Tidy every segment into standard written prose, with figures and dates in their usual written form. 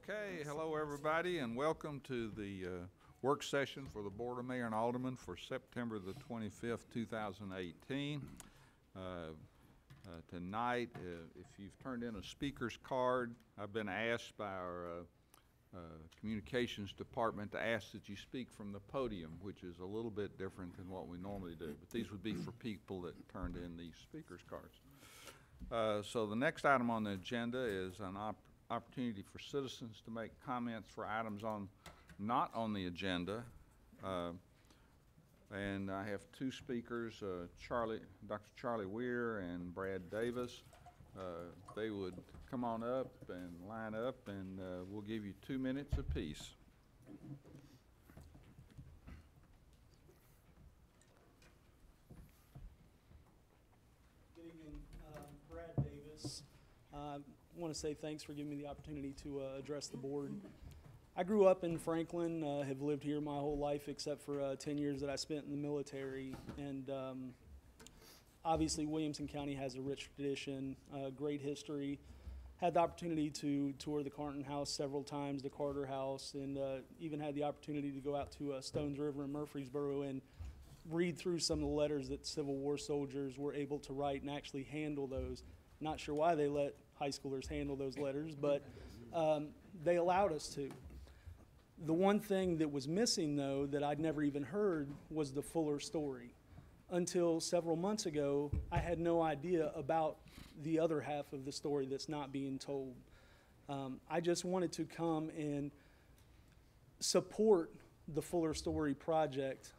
Okay, hello everybody, and welcome to the work session for the Board of Mayor and Aldermen for September the 25th, 2018. Tonight, if you've turned in a speaker's card, I've been asked by our communications department to ask that you speak from the podium, which is a little bit different than what we normally do, but these would be for people that turned in these speaker's cards. So the next item on the agenda is an opportunity for citizens to make comments for items not on the agenda. And I have two speakers, Dr. Charlie Weir and Brad Davis. They would come on up and line up, and we'll give you 2 minutes apiece. Good evening, Brad Davis. I want to say thanks for giving me the opportunity to address the board. I grew up in Franklin, have lived here my whole life except for 10 years that I spent in the military. And obviously Williamson County has a rich tradition, great history. Had the opportunity to tour the Carnton House several times, the Carter House, and even had the opportunity to go out to Stones River in Murfreesboro and read through some of the letters that Civil War soldiers were able to write and actually handle those. Not sure why they let high schoolers handle those letters, but they allowed us to. The one thing that was missing, though, that I'd never even heard was the fuller story. Until several months ago, I had no idea about the other half of the story that's not being told. I just wanted to come and support the Fuller Story project.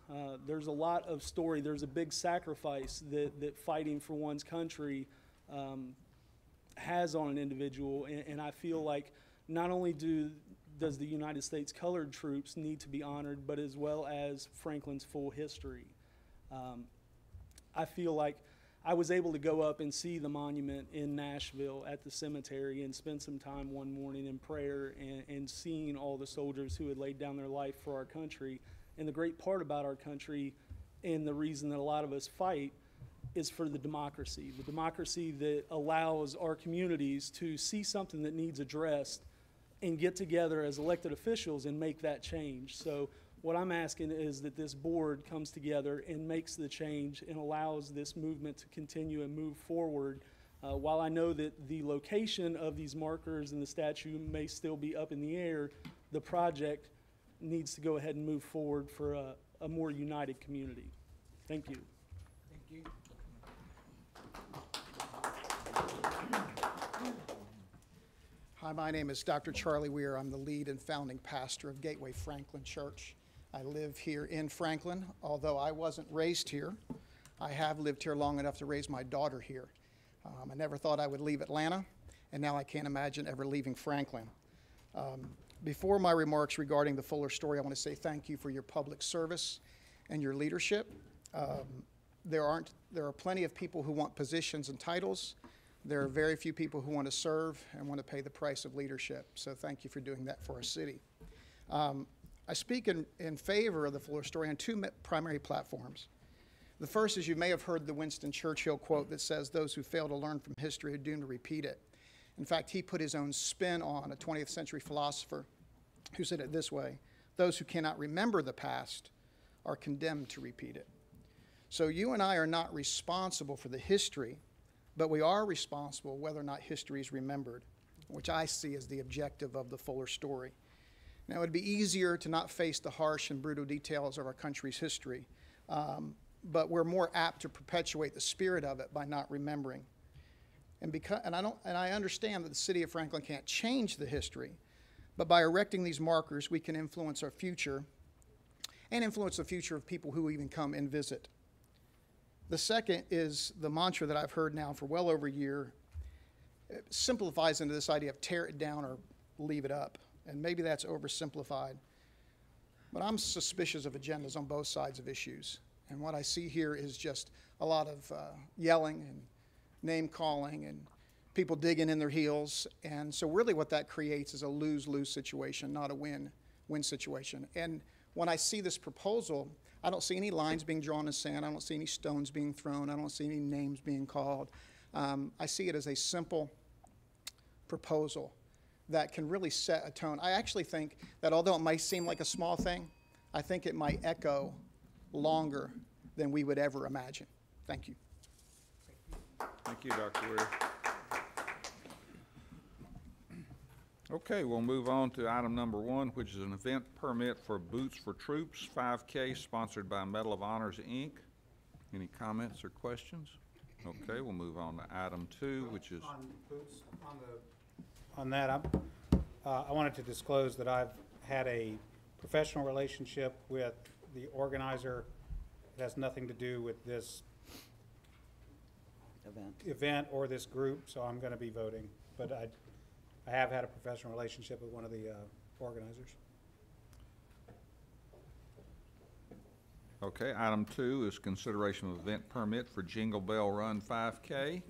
There's a lot of story. There's a big sacrifice that fighting for one's country has on an individual, and I feel like not only does the United States colored troops need to be honored, but as well as Franklin's full history. I feel like I was able to go up and see the monument in Nashville at the cemetery and spend some time one morning in prayer and seeing all the soldiers who had laid down their life for our country. And the great part about our country, and the reason that a lot of us fight, is for the democracy that allows our communities to see something that needs addressed and get together as elected officials and make that change. So what I'm asking is that this board comes together and makes the change and allows this movement to continue and move forward. While I know that the location of these markers and the statue may still be up in the air, the project needs to go ahead and move forward for a more united community. Thank you. Thank you. Hi, my name is Dr. Charlie Weir. I'm the lead and founding pastor of Gateway Franklin Church. I live here in Franklin. Although I wasn't raised here, I have lived here long enough to raise my daughter here. I never thought I would leave Atlanta, and now I can't imagine ever leaving Franklin. Before my remarks regarding the Fuller Story, I want to say thank you for your public service and your leadership. There are plenty of people who want positions and titles. There are very few people who want to serve and want to pay the price of leadership. So thank you for doing that for our city. I speak in favor of the Fuller Story on two primary platforms. The first is, you may have heard the Winston Churchill quote that says, "Those who fail to learn from history are doomed to repeat it." In fact, he put his own spin on a 20th century philosopher who said it this way: "Those who cannot remember the past are condemned to repeat it." So you and I are not responsible for the history, but we are responsible whether or not history is remembered, which I see as the objective of the Fuller Story. Now, it would be easier to not face the harsh and brutal details of our country's history, but we're more apt to perpetuate the spirit of it by not remembering. And I understand that the city of Franklin can't change the history, but by erecting these markers, we can influence our future and influence the future of people who even come and visit. The second is the mantra that I've heard now for well over a year. It simplifies into this idea of tear it down or leave it up. And maybe that's oversimplified. But I'm suspicious of agendas on both sides of issues. And what I see here is just a lot of yelling and name calling and people digging in their heels. And so really what that creates is a lose-lose situation, not a win-win situation. And when I see this proposal, I don't see any lines being drawn in sand. I don't see any stones being thrown. I don't see any names being called. I see it as a simple proposal that can really set a tone. I actually think that although it might seem like a small thing, I think it might echo longer than we would ever imagine. Thank you. Thank you, Dr. Weir. Okay, we'll move on to item number 1, which is an event permit for Boots for Troops 5K, sponsored by Medal of Honors, Inc. Any comments or questions? Okay, we'll move on to item 2, which is, On Boots, on that, I wanted to disclose that I've had a professional relationship with the organizer. It has nothing to do with this event or this group, so I'm going to be voting. But I have had a professional relationship with one of the organizers. okay, item 2 is consideration of event permit for Jingle Bell Run 5K.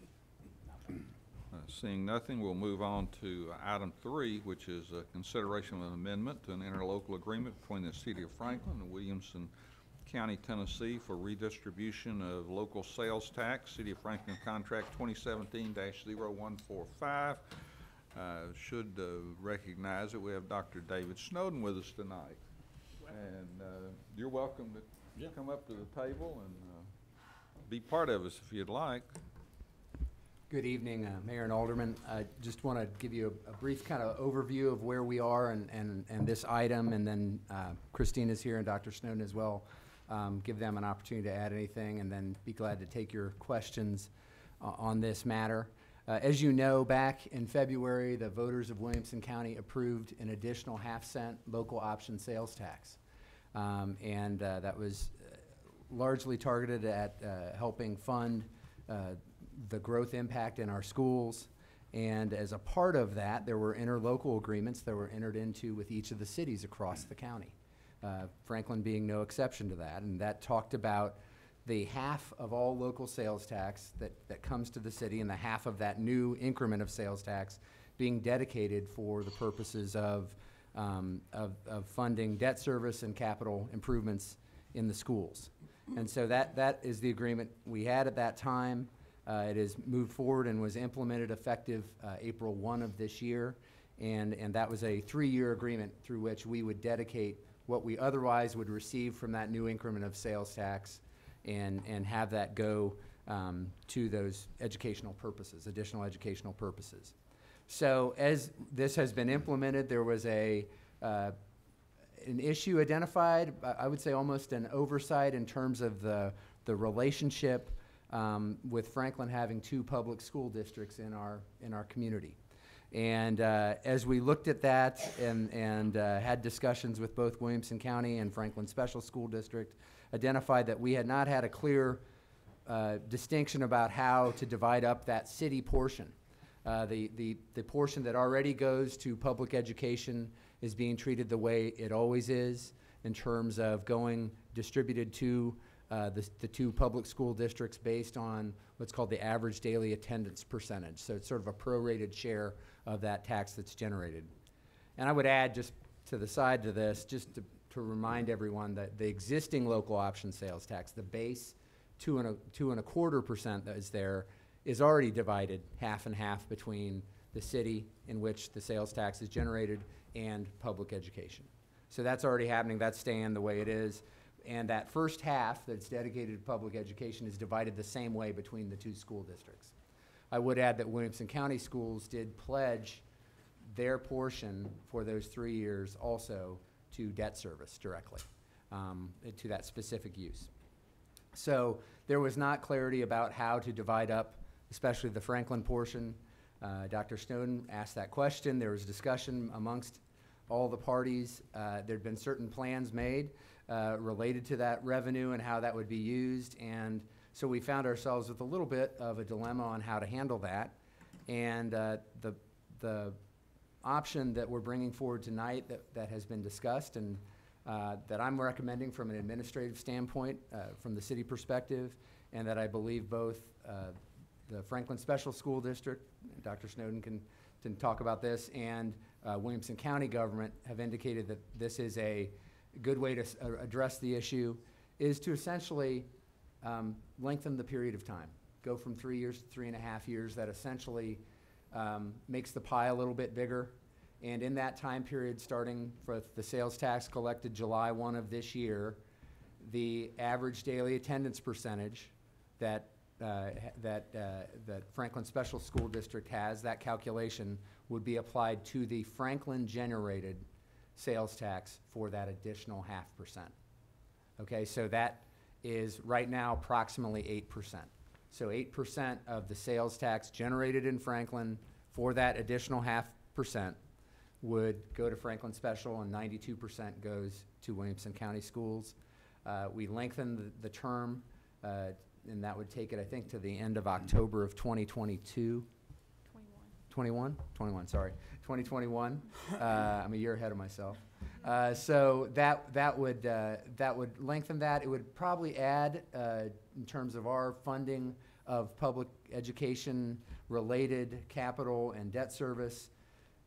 Seeing nothing, we'll move on to item 3, which is a consideration of an amendment to an interlocal agreement between the City of Franklin and Williamson County, Tennessee for redistribution of local sales tax, City of Franklin Contract 2017-0145. Should recognize that we have Dr. David Snowden with us tonight. And you're welcome to come up to the table and be part of us if you'd like. Good evening, Mayor and Alderman. I just want to give you a brief kind of overview of where we are and this item, and then Christina's here and Dr. Snowden as well. Give them an opportunity to add anything, and then be glad to take your questions on this matter. As you know, back in February, the voters of Williamson County approved an additional half-cent local option sales tax. That was largely targeted at helping fund the growth impact in our schools. And as a part of that, there were interlocal agreements that were entered into with each of the cities across the county, Franklin being no exception to that. And that talked about the half of all local sales tax that comes to the city, and the half of that new increment of sales tax being dedicated for the purposes of funding debt service and capital improvements in the schools. And so that is the agreement we had at that time. It has moved forward and was implemented effective April 1 of this year. And that was a 3-year agreement through which we would dedicate what we otherwise would receive from that new increment of sales tax and have that go to those educational purposes, additional educational purposes. So as this has been implemented, there was an issue identified, I would say almost an oversight in terms of the relationship with Franklin having 2 public school districts in our community. And as we looked at that and had discussions with both Williamson County and Franklin Special School District, identified that we had not had a clear distinction about how to divide up that city portion. The portion that already goes to public education is being treated the way it always is, in terms of going distributed to the 2 public school districts based on what's called the average daily attendance percentage. So it's sort of a prorated share of that tax that's generated. And I would add just to the side to this, just to remind everyone that the existing local option sales tax, the base 2.25% that is there, is already divided half and half between the city in which the sales tax is generated and public education. So that's already happening. That's staying the way it is. And that first half that's dedicated to public education is divided the same way between the 2 school districts. I would add that Williamson County Schools did pledge their portion for those 3 years also to debt service directly, to that specific use. So there was not clarity about how to divide up, especially the Franklin portion. Dr. Snowden asked that question. There was discussion amongst all the parties. There'd been certain plans made related to that revenue and how that would be used. And so we found ourselves with a little bit of a dilemma on how to handle that. And the option that we're bringing forward tonight that has been discussed and that I'm recommending from an administrative standpoint, from the city perspective, and that I believe both the Franklin Special School District, Dr. Snowden can talk about this, and Williamson County government have indicated that this is a good way to address the issue, is to essentially lengthen the period of time. Go from 3 years to 3.5 years. That essentially makes the pie a little bit bigger And in that time period, starting for the sales tax collected July 1 of this year, the average daily attendance percentage that Franklin Special School District has, that calculation would be applied to the Franklin-generated sales tax for that additional 0.5%. Okay, so that is right now approximately 8%. So 8% of the sales tax generated in Franklin for that additional 0.5% would go to Franklin Special, and 92% goes to Williamson County Schools. We lengthened the term, and that would take it, I think, to the end of October of 2022. 2021. I'm a year ahead of myself. So that would lengthen that. It would probably add, in terms of our funding of public education-related capital and debt service,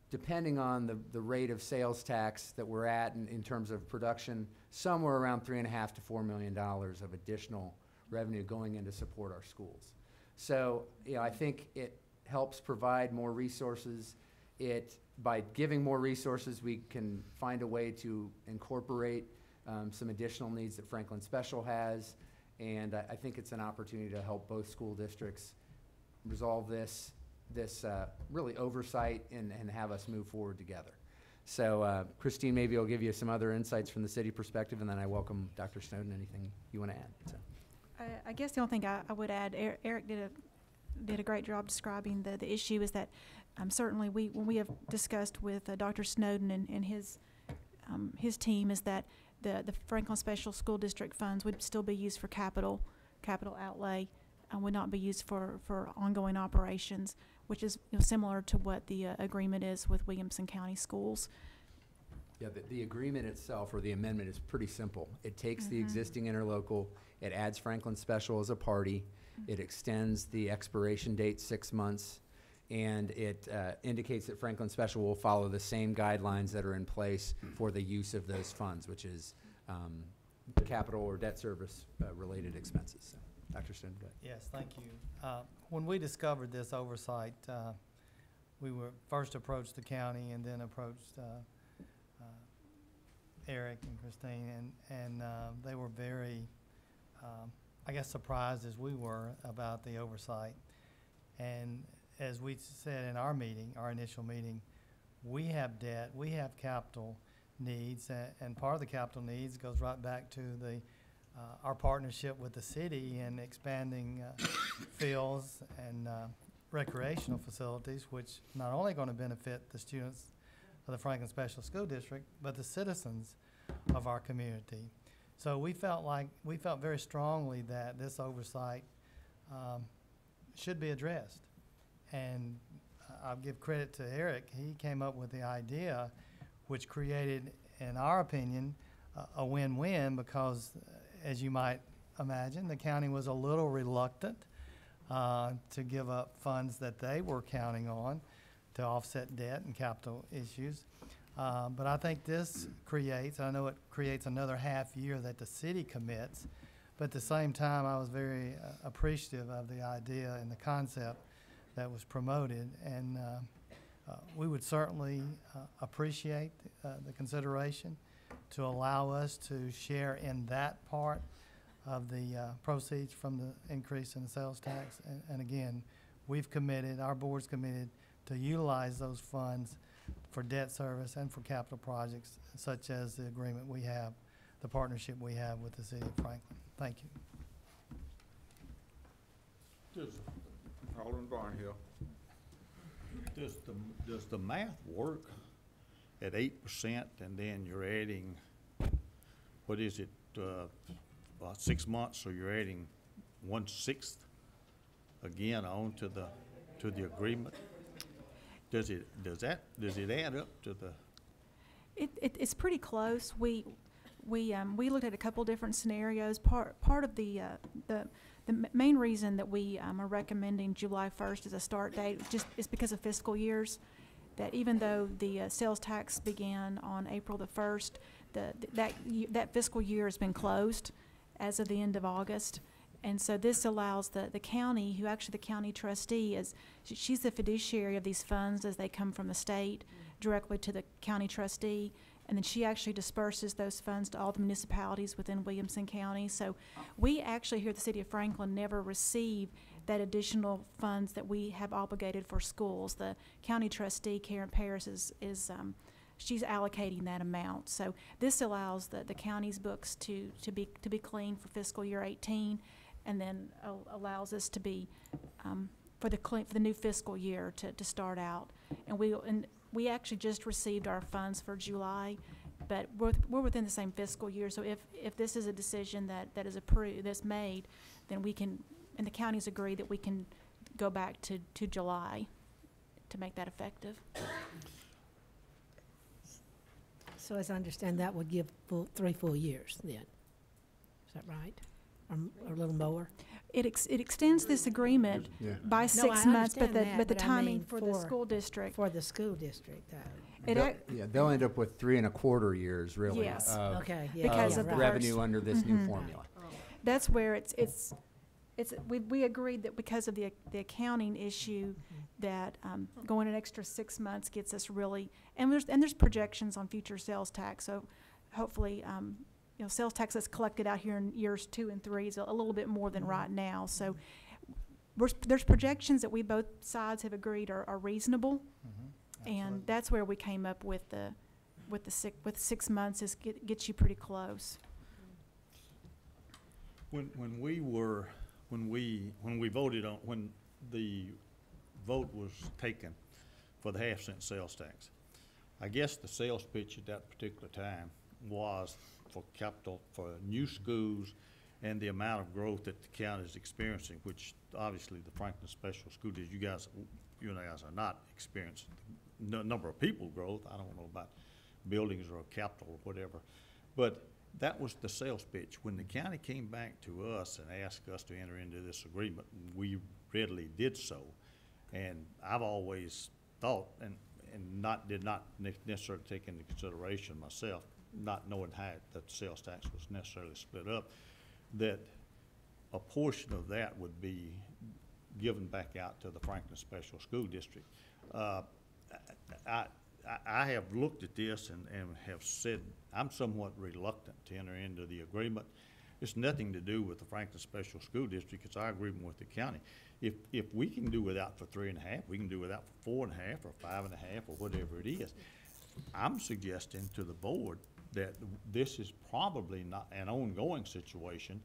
depending on the rate of sales tax that we're at in terms of production, somewhere around $3.5 to $4 million of additional revenue going in to support our schools. So, you know, I think it helps provide more resources. By giving more resources, we can find a way to incorporate some additional needs that Franklin Special has, and I think it's an opportunity to help both school districts resolve this really oversight and have us move forward together. So Christine, maybe I'll give you some other insights from the city perspective, and then I welcome Dr. Snowden. Anything you want to add? So. I guess the only thing I would add, Eric did a great job describing the issue, is that certainly when we have discussed with Dr. Snowden and his team, is that the Franklin Special School District funds would still be used for capital outlay, would not be used for ongoing operations, which is similar to what the agreement is with Williamson County Schools. Yeah, the agreement itself, or the amendment, is pretty simple. It takes the existing interlocal, it adds Franklin Special as a party, it extends the expiration date 6 months, and it indicates that Franklin Special will follow the same guidelines that are in place for the use of those funds, which is capital or debt service related expenses. So, Dr. Stone, go ahead. Yes, thank you. When we discovered this oversight, we were first approached the county and then approached Eric and Christine, and they were very, I guess, surprised as we were about the oversight. And as we said in our meeting, our initial meeting, we have debt, we have capital needs, and part of the capital needs goes right back to our partnership with the city in expanding fields and recreational facilities, which not only going to benefit the students of the Franklin Special School District, but the citizens of our community. So we felt very strongly that this oversight should be addressed. And I'll give credit to Eric. He came up with the idea, which created, in our opinion, a win-win, because, as you might imagine, the county was a little reluctant to give up funds that they were counting on to offset debt and capital issues. But I think this creates, I know it creates another half year that the city commits, but at the same time I was very appreciative of the idea and the concept that was promoted, and we would certainly appreciate the consideration to allow us to share in that part of the proceeds from the increase in the sales tax. And again, we've committed, our board's committed to utilize those funds for debt service and for capital projects, such as the agreement we have, the partnership we have with the city of Franklin. Thank you. Alderman Barnhill. Does the math work at 8%, and then you're adding, what is it, about 6 months, so you're adding 1/6 again on to the agreement? Does it add up to the? It's pretty close. We looked at a couple different scenarios. Part of the main reason that we are recommending July 1st as a start date is because of fiscal years. That even though the sales tax began on April the 1st, that fiscal year has been closed as of the end of August. And so this allows the county, who actually the county trustee is, she's the fiduciary of these funds as they come from the state directly to the county trustee, and then she actually disperses those funds to all the municipalities within Williamson County. So we actually here at the City of Franklin never receive that additional funds that we have obligated for schools. The county trustee, Karen Paris, she's allocating that amount. So this allows the county's books to be clean for fiscal year 18, and then allows us to be for the new fiscal year to start out. And we actually just received our funds for July, but we're within the same fiscal year. So if this is a decision that is approved, that's made, then we can, and the counties agree that we can go back to July to make that effective. So as I understand, that would give 3 full years then. Is that right? Or a little more? It extends this agreement Yeah. by No, 6 I months, but understand that, the but I timing mean for the school district. For the school district, though. It They'll- ac- Yeah, they'll end up with 3.25 years, really. Yes. of- Okay, yeah. Because yeah, of right. the revenue under this new Mhm. formula. That's where we agreed that because of the accounting issue, that going an extra 6 months gets us really, and there's projections on future sales tax, so hopefully, sales tax that's collected out here in years 2 and 3 is a little bit more than right now. So there's projections that we both sides have agreed are reasonable, and that's where we came up with the 6 months is gets you pretty close. When we voted on, when the vote was taken for the half-cent sales tax, I guess the sales pitch at that particular time was for capital, for new schools and the amount of growth that the county is experiencing, which obviously the Franklin Special School District, you guys are not experiencing the number of people growth. I don't know about buildings or capital or whatever. But that was the sales pitch. When the county came back to us and asked us to enter into this agreement, we readily did so. And I've always thought, and did not necessarily take into consideration myself, not knowing how the sales tax was necessarily split up, that a portion of that would be given back out to the Franklin Special School District. I have looked at this and have said I'm somewhat reluctant to enter into the agreement. It's nothing to do with the Franklin Special School District. It's our agreement with the county. If we can do without for 3.5, we can do without for 4.5 or 5.5 or whatever it is. I'm suggesting to the board that this is probably not an ongoing situation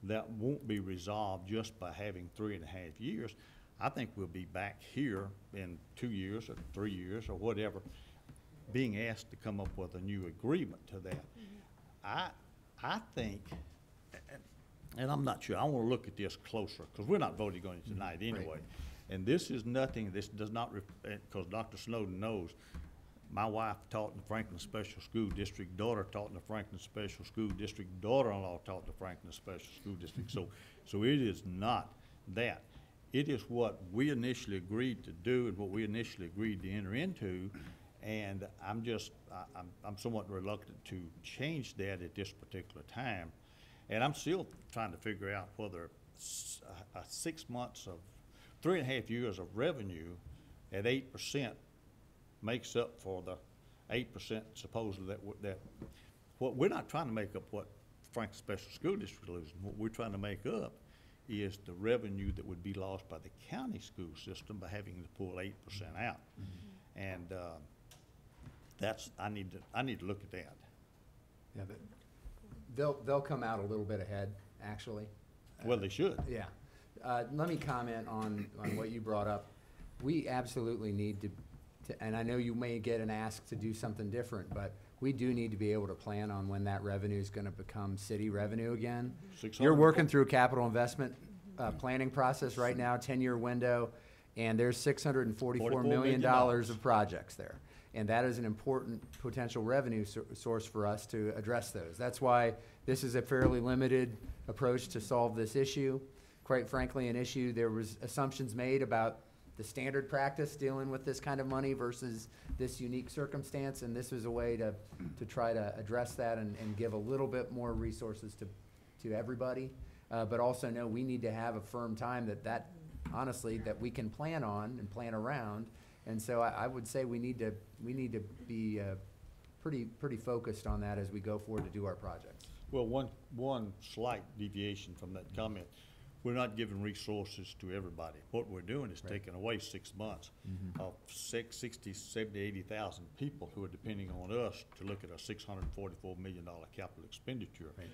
that won't be resolved just by having 3.5 years. I think we'll be back here in 2 years or 3 years or whatever, being asked to come up with a new agreement to that. I think, and I'm not sure, I want to look at this closer, because we're not voting on it tonight anyway. And this is nothing, this does not, because Dr. Snowden knows, my wife taught in the Franklin Special School District, daughter taught in the Franklin Special School District, daughter-in-law taught in the Franklin Special School District. So it is not that. It is what we initially agreed to do and what we initially agreed to enter into, and I'm somewhat reluctant to change that at this particular time. And I'm still trying to figure out whether 6 months of 3.5 years of revenue at 8% makes up for the 8% supposedly that what we're not trying to make up what Franklin Special School District is losing. What we're trying to make up is the revenue that would be lost by the county school system by having to pull 8% out. Mm-hmm. And I need to look at that. Yeah, they'll come out a little bit ahead, actually. Well, they should. Yeah. Let me comment on what you brought up. We absolutely need to, and I know you may get an ask to do something different, but we do need to be able to plan on when that revenue is going to become city revenue again. You're working through a capital investment planning process right now, 10-year window, and there's $644 million of projects there. And that is an important potential revenue source for us to address those. That's why this is a fairly limited approach to solve this issue. Quite frankly, an issue, there was assumptions made about the standard practice dealing with this kind of money versus this unique circumstance, and this was a way to try to address that and give a little bit more resources to everybody. But also know we need to have a firm time that honestly, that we can plan on and plan around, And so I would say we need to be pretty focused on that as we go forward to do our projects. Well, one slight deviation from that comment, we're not giving resources to everybody. What we're doing is Right. taking away 6 months of 60, 70, 80,000 people who are depending on us to look at a $644 million capital expenditure. Right.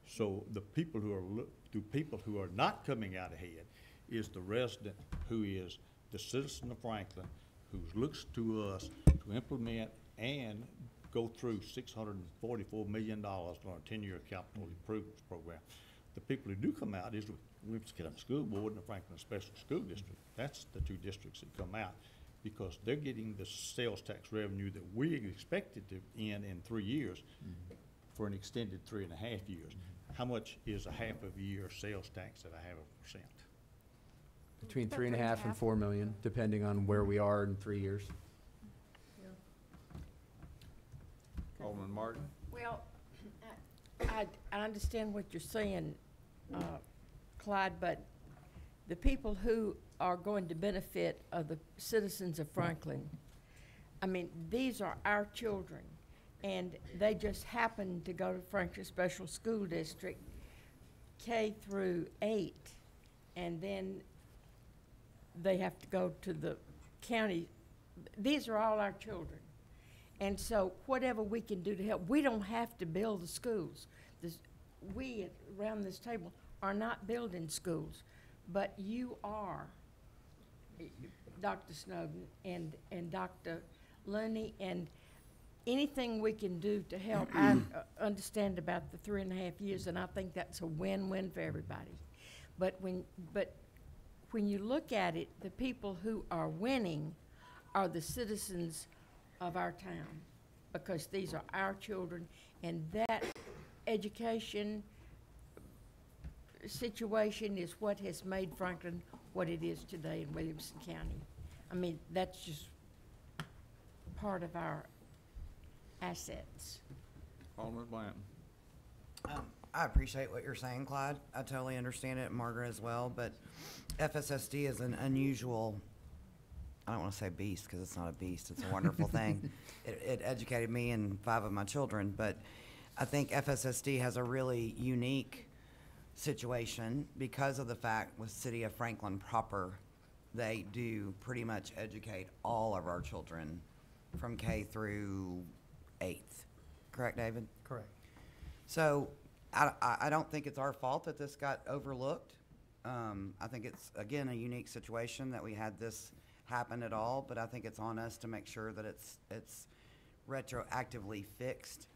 So the people who are not coming out ahead is the resident who is the citizen of Franklin, who looks to us to implement and go through $644 million on a 10-year capital improvements program. The people who do come out is the Williamson County School Board and the Franklin Special School District. That's the two districts that come out, because they're getting the sales tax revenue that we expected to end in 3 years for an extended 3.5 years. How much is a half of a year sales tax at a 0.5%? Between About 3.5 and 4 million, depending on where we are in 3 years. Alderman Martin? Well, I understand what you're saying, Clyde, but the people who are going to benefit are the citizens of Franklin. I mean, these are our children, and they just happen to go to Franklin Special School District K through 8, and then they have to go to the county. These are all our children. And so whatever we can do to help, we don't have to build the schools. We around this table are not building schools, but you are, Dr. Snowden and Dr. Looney, and anything we can do to help. I understand about the 3.5 years, and I think that's a win-win for everybody. But when you look at it, the people who are winning are the citizens of our town, because these are our children, and that education situation is what has made Franklin what it is today in Williamson County. I mean, that's just part of our assets. Alderman Blanton? I appreciate what you're saying, Clyde. I totally understand it, Margaret as well, but FSSD is an unusual, I don't want to say beast, because it's not a beast, it's a wonderful thing. It educated me and 5 of my children, but I think FSSD has a really unique situation because of the fact with City of Franklin proper, they do pretty much educate all of our children from K through 8th. Correct, David? Correct. So I don't think it's our fault that this got overlooked. I think it's, again, a unique situation that we had this happen at all, but I think it's on us to make sure that it's retroactively fixed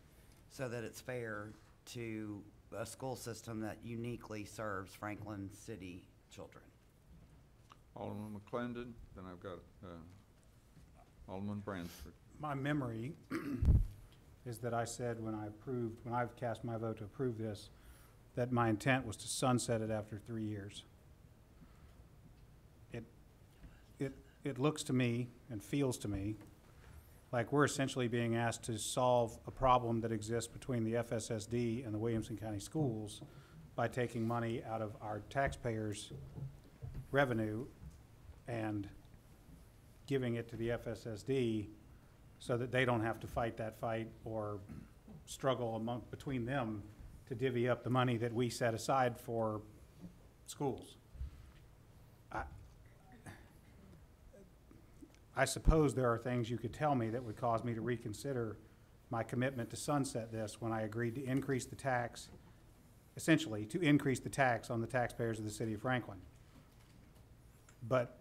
so that it's fair to a school system that uniquely serves Franklin City children. Alderman McClendon, then I've got Alderman Bransford. My memory is that I said when I've cast my vote to approve this, that my intent was to sunset it after 3 years. It looks to me and feels to me like we're essentially being asked to solve a problem that exists between the FSSD and the Williamson County Schools by taking money out of our taxpayers' revenue and giving it to the FSSD so that they don't have to fight that fight or struggle between them to divvy up the money that we set aside for schools. I suppose there are things you could tell me that would cause me to reconsider my commitment to sunset this when I agreed to increase the tax, essentially to increase the tax on the taxpayers of the city of Franklin. But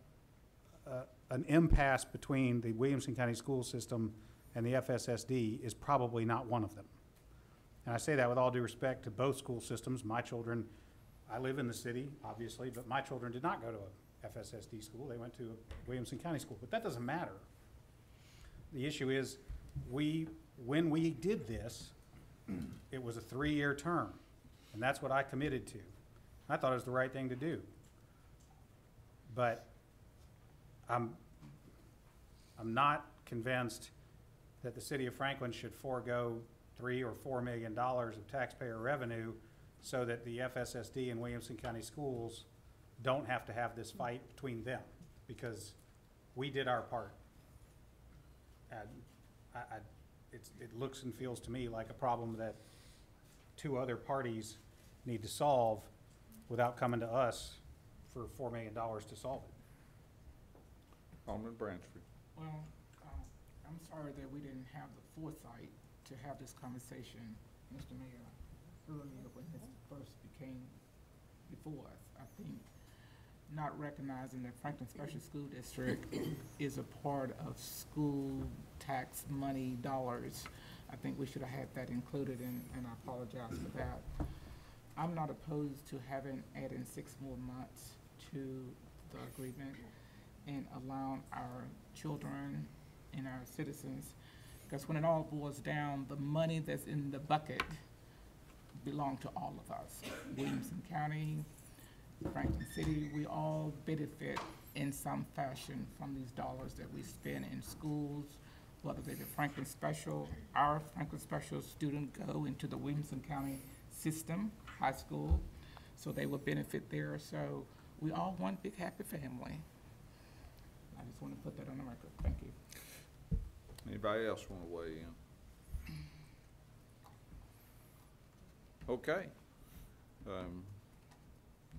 an impasse between the Williamson County school system and the FSSD is probably not one of them. And I say that with all due respect to both school systems. My children, I live in the city, obviously, but my children did not go to a FSSD school. They went to a Williamson County school, but that doesn't matter. The issue is when we did this, it was a 3-year term, and that's what I committed to. I thought it was the right thing to do. But I'm not convinced that the city of Franklin should forego $3 or $4 million of taxpayer revenue so that the FSSD and Williamson County schools don't have to have this fight between them, because we did our part. And it looks and feels to me like a problem that two other parties need to solve without coming to us for $4 million to solve it. Alderman Bransford. Well, I'm sorry that we didn't have the foresight to have this conversation, Mr. Mayor, earlier when this first became before us. I think not recognizing that Franklin Special School District is a part of school tax money dollars. I think we should have had that included, and I apologize for that. I'm not opposed to adding 6 more months to the agreement and allowing our children and our citizens, because when it all boils down, the money that's in the bucket belong to all of us. Williamson County, Franklin City, we all benefit in some fashion from these dollars that we spend in schools, whether they're the Franklin Special. Our Franklin Special students go into the Williamson County system, high school, so they will benefit there. So we all one big happy family. I just want to put that on the record. Thank you. Anybody else want to weigh in? Okay.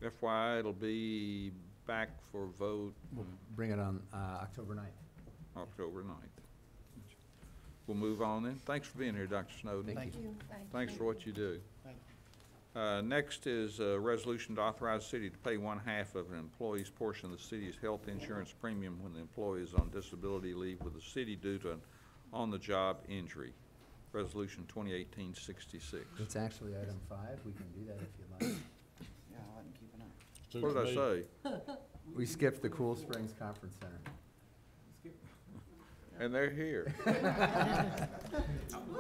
FYI, it'll be back for vote We'll bring it on October 9th. October 9th. We'll move on then. Thanks for being here, Dr. Snowden. Thank you. Thanks for what you do. Thank Next is a resolution to authorize the city to pay 1/2 of an employee's portion of the city's health insurance premium when the employee is on disability leave with the city due to an on-the-job injury. Resolution 2018-66. It's actually item 5. We can do that if you'd like. Yeah, I wasn't keeping up. What did I say? We skipped the Cool Springs Conference Center. And they're here.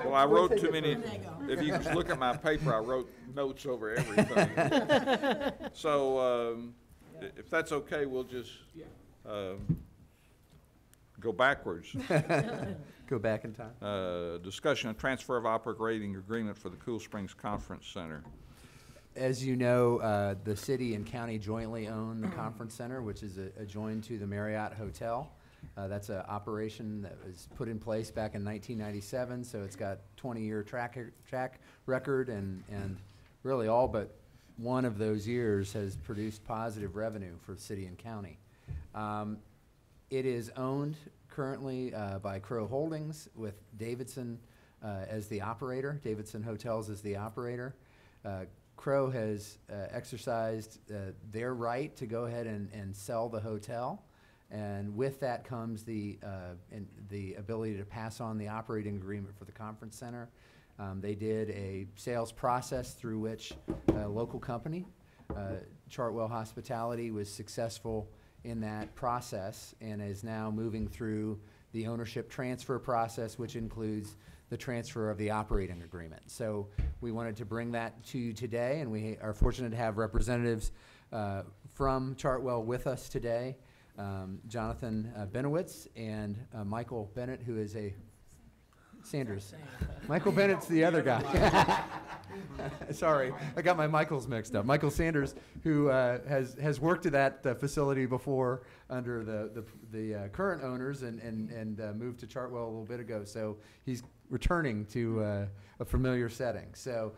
Well, I wrote too many, if you look at my paper, I wrote notes over everything. So, if that's okay, we'll just, go backwards. Go back in time. Discussion of transfer of operating agreement for the Cool Springs Conference Center. As you know, the city and county jointly own the conference center, which is adjoined to the Marriott Hotel. That's an operation that was put in place back in 1997, so it's got 20-year track record, and really all but one of those years has produced positive revenue for city and county. It is owned currently by Crow Holdings with Davidson as the operator. Davidson Hotels is the operator. Crow has exercised their right to go ahead and sell the hotel. And with that comes the ability to pass on the operating agreement for the conference center. They did a sales process through which a local company, Chartwell Hospitality, was successful in that process and is now moving through the ownership transfer process, which includes the transfer of the operating agreement. So we wanted to bring that to you today, and we are fortunate to have representatives from Chartwell with us today. Jonathan Benowitz and Michael Bennett, who is a Sanders. Michael Bennett's the other guy. Sorry, I got my Michaels mixed up. Michael Sanders, who has worked at that facility before under the current owners and moved to Chartwell a little bit ago. So he's returning to a familiar setting. So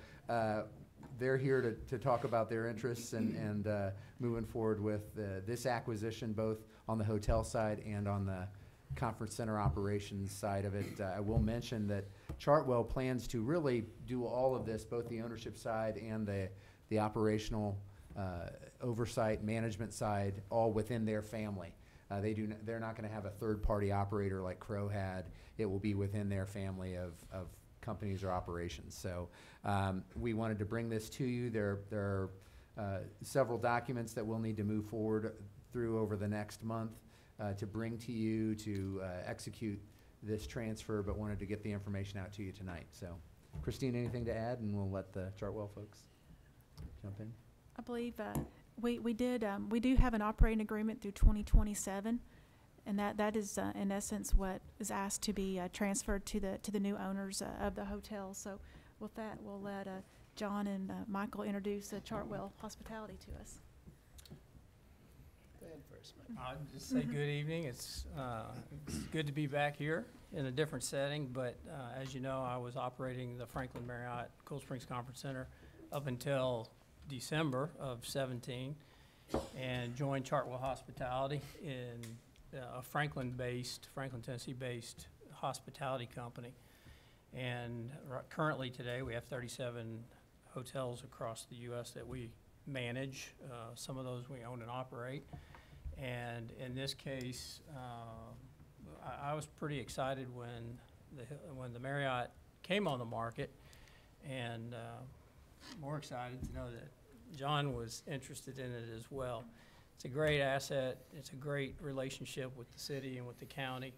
they're here to talk about their interests and moving forward with this acquisition, both on the hotel side and on the conference center operations side of it. I will mention that Chartwell plans to really do all of this, both the ownership side and the operational oversight management side, all within their family. They're not going to have a third-party operator like Crow had. It will be within their family of companies or operations. So we wanted to bring this to you. There are several documents that we'll need to move forward through over the next month to bring to you to execute this transfer, but wanted to get the information out to you tonight. So, Christine, anything to add? And we'll let the Chartwell folks jump in. I believe we do have an operating agreement through 2027, and that is in essence what is asked to be transferred to the new owners of the hotel. So with that, we'll let John and Michael introduce Chartwell Hospitality to us. I'll just say good evening. It's good to be back here in a different setting, but as you know, I was operating the Franklin Marriott Cool Springs Conference Center up until December of 17, and joined Chartwell Hospitality in a Franklin, Tennessee-based hospitality company. And currently today, we have 37 hotels across the U.S. that we manage. Some of those we own and operate. And in this case, I was pretty excited when the Marriott came on the market, and more excited to know that John was interested in it as well. It's a great asset. It's a great relationship with the city and with the county,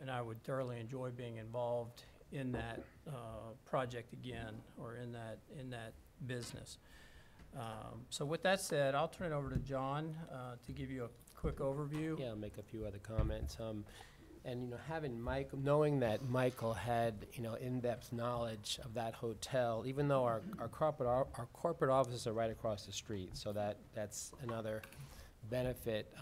and I would thoroughly enjoy being involved in that project again, or in that business. So with that said, I'll turn it over to John to give you a quick overview. Yeah, I'll make a few other comments. And, you know, knowing that Michael had, you know, in-depth knowledge of that hotel, even though our corporate offices are right across the street, so that's another benefit,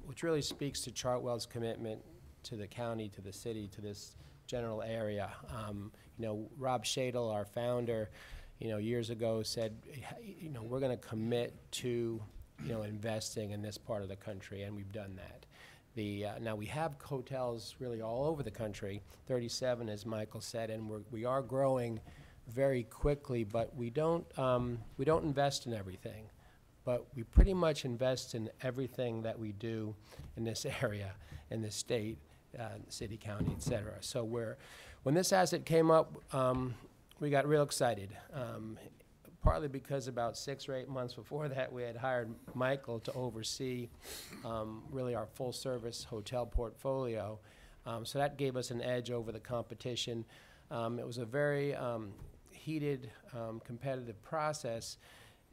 which really speaks to Chartwell's commitment to the county, to the city, to this general area. You know, Rob Shadle, our founder, you know, years ago said, you know, we're going to commit to, you know, investing in this part of the country, and we've done that. Now we have hotels really all over the country, 37 as Michael said, and we are growing very quickly, but we don't invest in everything. But we pretty much invest in everything that we do in this area, in this state, city, county, et cetera. So when this asset came up, we got real excited. Partly because about 6 or 8 months before that, we had hired Michael to oversee really our full-service hotel portfolio. So that gave us an edge over the competition. It was a very heated, competitive process,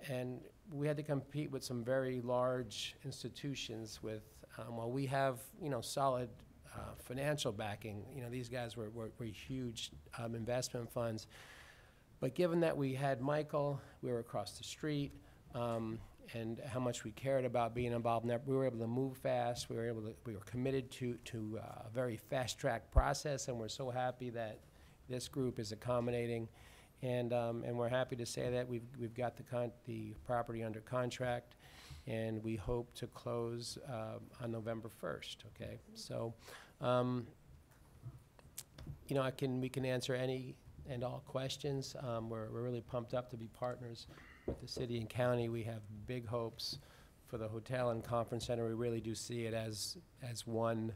and we had to compete with some very large institutions with, while we have, you know, solid financial backing, you know, these guys were huge investment funds. But given that we had Michael, we were across the street, and how much we cared about being involved in that, we were able to move fast. We were committed to a very fast-track process, and we're so happy that this group is accommodating, and we're happy to say that we've got the property under contract, and we hope to close on November 1st. Okay, so you know, we can answer any and all questions. We're really pumped up to be partners with the city and county. We have big hopes for the hotel and conference center. We really do see it as one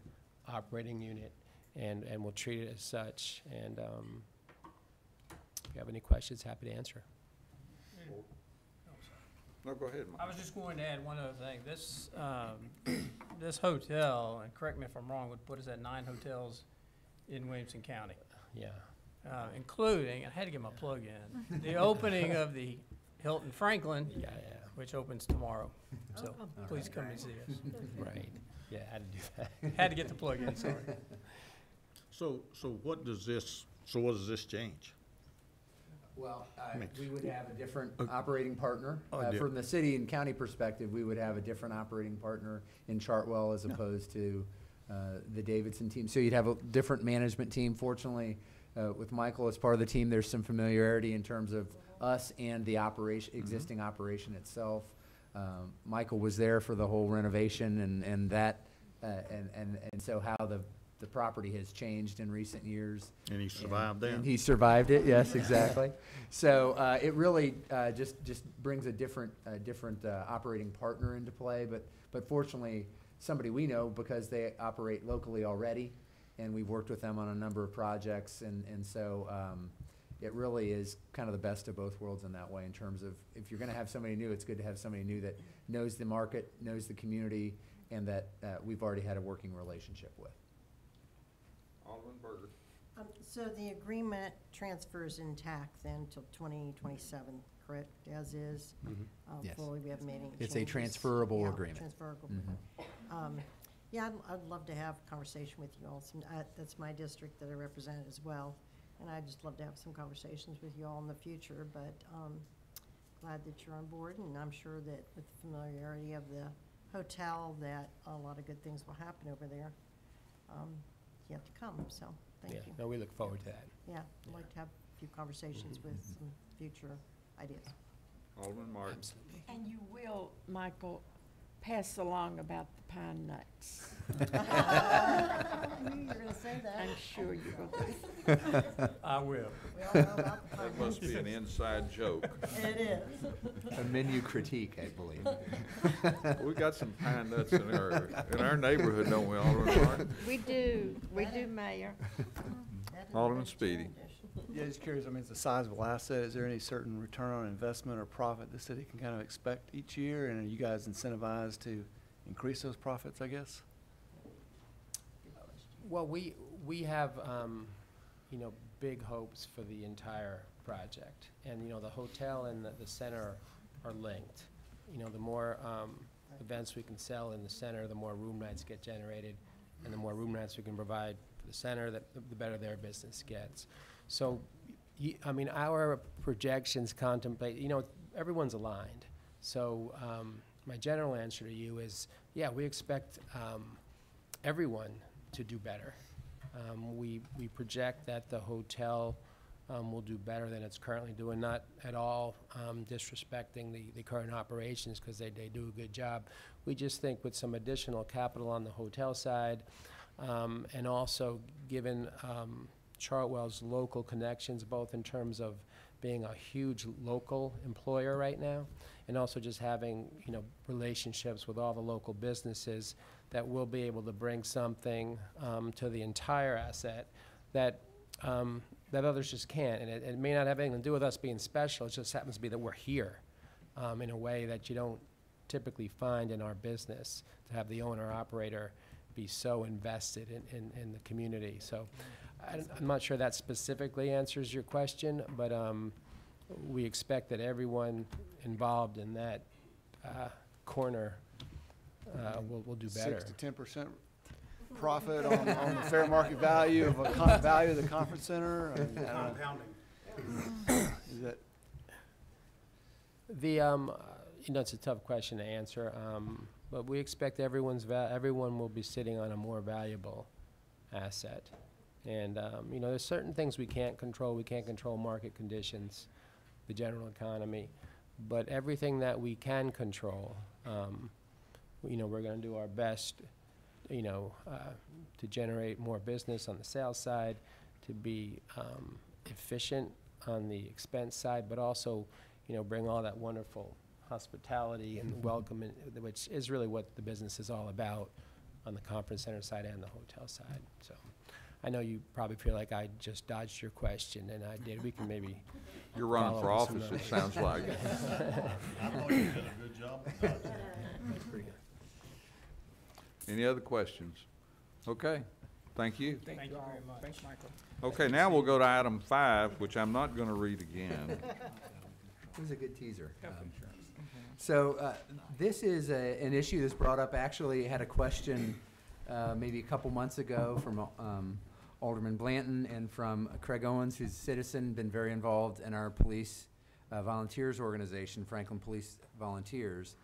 operating unit, and we'll treat it as such. And if you have any questions, happy to answer. No, go ahead, Mike. I was just going to add one other thing. This hotel, and correct me if I'm wrong, would put us at 9 hotels in Williamson County. Yeah. Including, I had to get my plug in, the opening of the Hilton Franklin, which opens tomorrow. So please come and see us. Right. Yeah, had to do that. Had to get the plug in, sorry. So what does this change? Well, we would have a different operating partner. dear. From the city and county perspective, we would have a different operating partner in Chartwell as opposed to the Davidson team. So you'd have a different management team. Fortunately, with Michael as part of the team, there's some familiarity in terms of us and the existing operation itself. Michael was there for the whole renovation and so how the property has changed in recent years. And he survived that. And he survived it, yes, exactly. So it really just brings a different operating partner into play, but fortunately, somebody we know because they operate locally already, and we've worked with them on a number of projects, and so it really is kind of the best of both worlds in that way, in terms of if you're going to have somebody new, it's good to have somebody new that knows the market, knows the community, and that we've already had a working relationship with. Alderman Berger. So the agreement transfers intact then till 2027, correct, as is? Yes. Fully, we have made any It's changes? a transferable Yeah, agreement. transferable. Yeah, I'd love to have a conversation with you all. That's my district that I represent as well, and I'd just love to have some conversations with you all in the future, but glad that you're on board, and I'm sure that with the familiarity of the hotel, that a lot of good things will happen over there. Yet to come, so thank Yeah, you. no, we look forward to that. Yeah, I'd like to have a few conversations with some future ideas. Alderman Martin. And you will, Michael, pass along about the pine nuts. I knew you were gonna say that. I'm sure you will. I will. We all know about the That pine must be an inside joke. It is. A menu critique, I believe. We got some pine nuts in our neighborhood, don't we, Alderman Martin? We do, Mayor. That is a Alderman vegetarian Speedy. dish. Yeah, just curious, I mean, it's a sizable asset. Is there any certain return on investment or profit the city can kind of expect each year? And are you guys incentivized to increase those profits, I guess? Well, we have, you know, big hopes for the entire project. And, you know, the hotel and the center are linked. You know, the more events we can sell in the center, the more room nights get generated. And the more room nights we can provide for the center, the better their business gets. So, I mean, our projections contemplate, you know, everyone's aligned. So my general answer to you is, yeah, we expect everyone to do better. We project that the hotel will do better than it's currently doing, not at all disrespecting the current operations, because they do a good job. We just think with some additional capital on the hotel side, and also given Chartwell's local connections, both in terms of being a huge local employer right now, and also just having, you know, relationships with all the local businesses, that we'll be able to bring something to the entire asset that that others just can't. And it may not have anything to do with us being special. It just happens to be that we're here in a way that you don't typically find in our business, to have the owner-operator be so invested in the community. So I'm not sure that specifically answers your question, but we expect that everyone involved in that corner will do better. 6 to 10% profit on the fair market value of value of the conference center? I mean, I don't know. Is that? You know, it's a tough question to answer, but we expect everyone will be sitting on a more valuable asset. And, you know, there's certain things we can't control. We can't control market conditions, the general economy. But everything that we can control, you know, we're going to do our best, you know, to generate more business on the sales side, to be efficient on the expense side, but also, you know, bring all that wonderful hospitality and welcome, which is really what the business is all about on the conference center side and the hotel side. So I know you probably feel like I just dodged your question, and I did. We can maybe. You're running for follow up with office, some it sounds like. I thought you did a good job. Pretty good. Any other questions? Okay, thank you. Thank you very much. Thanks, Michael. Okay, now we'll go to item 5, which I'm not going to read again. It was a good teaser. So this is an issue that's brought up. Actually, had a question maybe a couple months ago from Alderman Blanton and from Craig Owens, who's a citizen, been very involved in our police volunteers organization, Franklin Police Volunteers.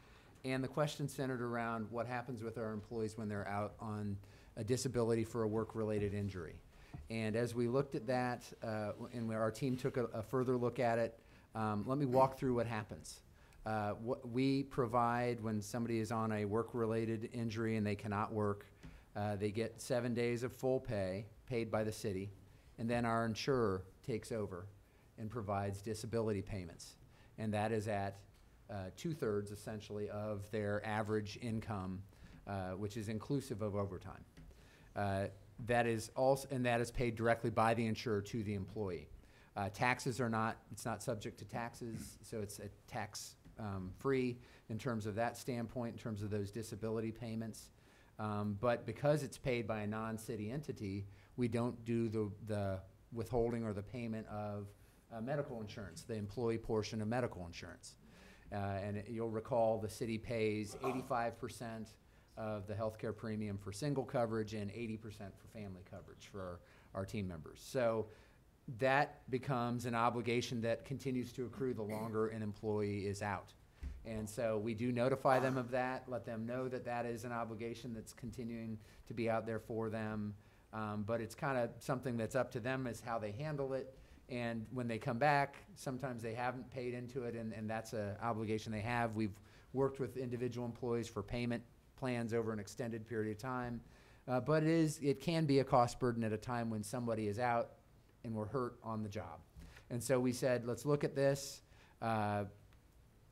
And the question centered around what happens with our employees when they're out on a disability for a work-related injury. And as we looked at that, and our team took a further look at it, let me walk through what happens. What we provide when somebody is on a work-related injury and they cannot work, they get 7 days of full pay, paid by the city, and then our insurer takes over and provides disability payments. And that is at 2/3 essentially of their average income, which is inclusive of overtime. That is also, and that is paid directly by the insurer to the employee. Taxes are not, it's not subject to taxes, so it's a tax free in terms of that standpoint, in terms of those disability payments. But because it's paid by a non-city entity, we don't do the withholding or the payment of medical insurance, the employee portion of medical insurance. And you'll recall the city pays 85% of the healthcare premium for single coverage and 80% for family coverage for our team members. So that becomes an obligation that continues to accrue the longer an employee is out. And so we do notify them of that, let them know that that is an obligation that's continuing to be out there for them. But it's kind of something that's up to them as how they handle it. And when they come back, sometimes they haven't paid into it, and that's an obligation they have. We've worked with individual employees for payment plans over an extended period of time. But it can be a cost burden at a time when somebody is out and we're hurt on the job. And so we said, let's look at this. And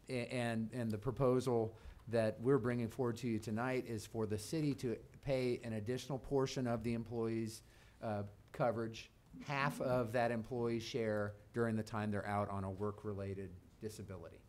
the proposal that we're bringing forward to you tonight is for the city to pay an additional portion of the employee's coverage, half of that employee's share during the time they're out on a work-related disability.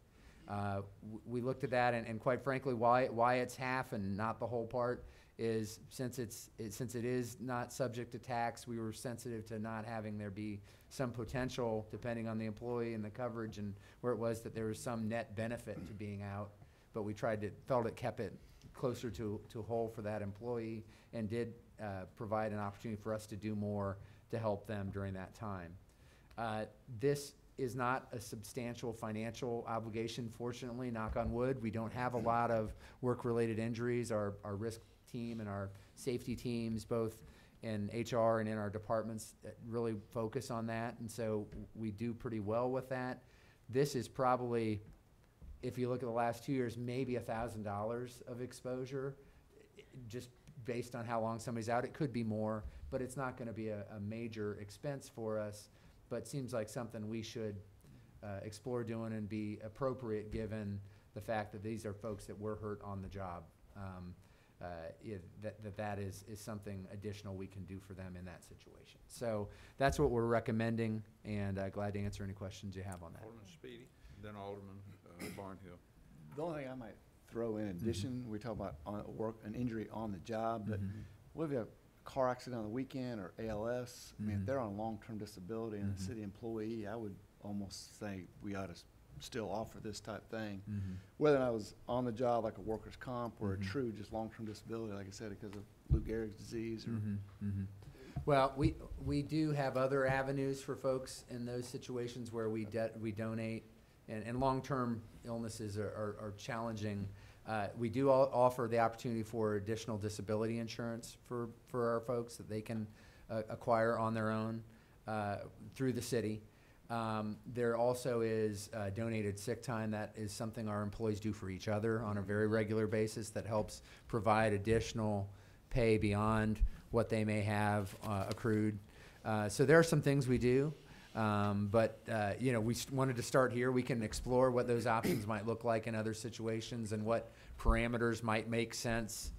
We looked at that, and quite frankly, why it's half and not the whole part is since it is not subject to tax, we were sensitive to not having there be some potential, depending on the employee and the coverage and where it was, that there was some net benefit to being out. But we felt it kept it closer to whole for that employee, and did provide an opportunity for us to do more to help them during that time. This is not a substantial financial obligation, fortunately, knock on wood. We don't have a lot of work-related injuries. Our risk team and our safety teams, both in HR and in our departments, really focus on that, and so we do pretty well with that. This is probably, if you look at the last 2 years, maybe $1,000 of exposure, just based on how long somebody's out. It could be more, but it's not going to be a major expense for us, but seems like something we should explore doing and be appropriate given the fact that these are folks that were hurt on the job. That is something additional we can do for them in that situation. So that's what we're recommending, and glad to answer any questions you have on that. Alderman Speedy, then Alderman Barnhill. The only thing I might throw in addition, we talk about an injury on the job, but what if you have a car accident on the weekend or ALS? I mean, if they're on long-term disability and a city employee, I would almost say we ought to still offer this type thing. Whether I was on the job like a workers' comp or a true just long-term disability, like I said, because of Lou Gehrig's disease. Or Well, we do have other avenues for folks in those situations where we donate, and long-term illnesses are challenging. We do offer the opportunity for additional disability insurance for our folks that they can acquire on their own through the city. There also is donated sick time. That is something our employees do for each other on a very regular basis that helps provide additional pay beyond what they may have accrued. So there are some things we do, but we wanted to start here. We can explore what those options might look like in other situations and what parameters might make sense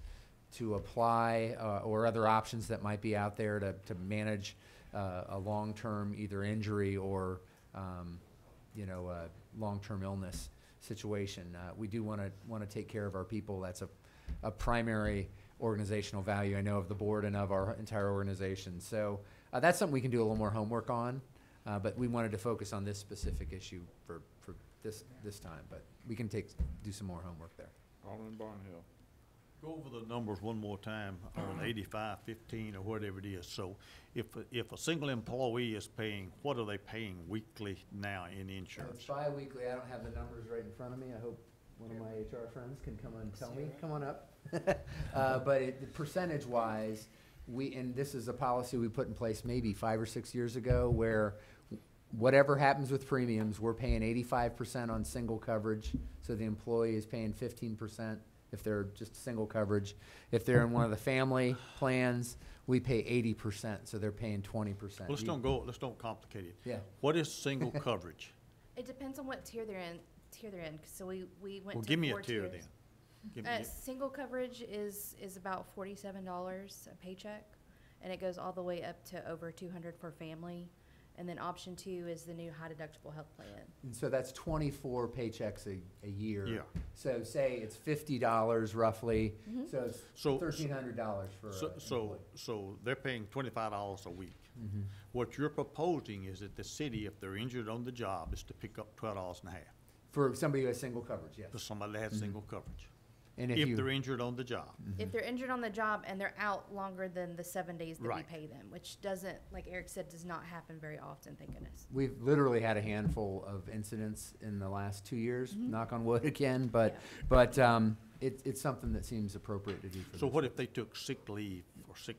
to apply or other options that might be out there to manage a long-term either injury or long-term illness situation. We do want to take care of our people. That's a primary organizational value, I know, of the board and of our entire organization. So that's something we can do a little more homework on, but we wanted to focus on this specific issue for this time. But we can do some more homework there. Alderman Barnhill. Go over the numbers one more time on 8515 or whatever it is. So if a single employee is paying, what are they paying weekly now in insurance? It's bi-weekly. I don't have the numbers right in front of me. I hope one of my HR friends can come and tell me. Come on up. But percentage-wise, and this is a policy we put in place maybe 5 or 6 years ago, where whatever happens with premiums, we're paying 85% on single coverage, so the employee is paying 15%. If they're just single coverage. If they're in one of the family plans, we pay 80%, so they're paying 20%. Well, let's don't complicate it. Yeah. What is single coverage? It depends on what tier they're in. So we went Well, to give me a 4 tier tiers. then. Single coverage is about $47 a paycheck, and it goes all the way up to over $200 for family. And then option 2 is the new high deductible health plan. And so that's 24 paychecks a year. Yeah. So say it's $50 roughly, so it's $1,300 for an employee. So they're paying $25 a week. What you're proposing is that the city, if they're injured on the job, is to pick up $12.50. For somebody who has single coverage, yes. For somebody that has single coverage. And if they're injured on the job. If they're injured on the job and they're out longer than the 7 days that we Right. pay them, which doesn't, like Eric said, does not happen very often, thank goodness. We've literally had a handful of incidents in the last 2 years, knock on wood again, but it's something that seems appropriate to do for So this. what if they took sick leave or sick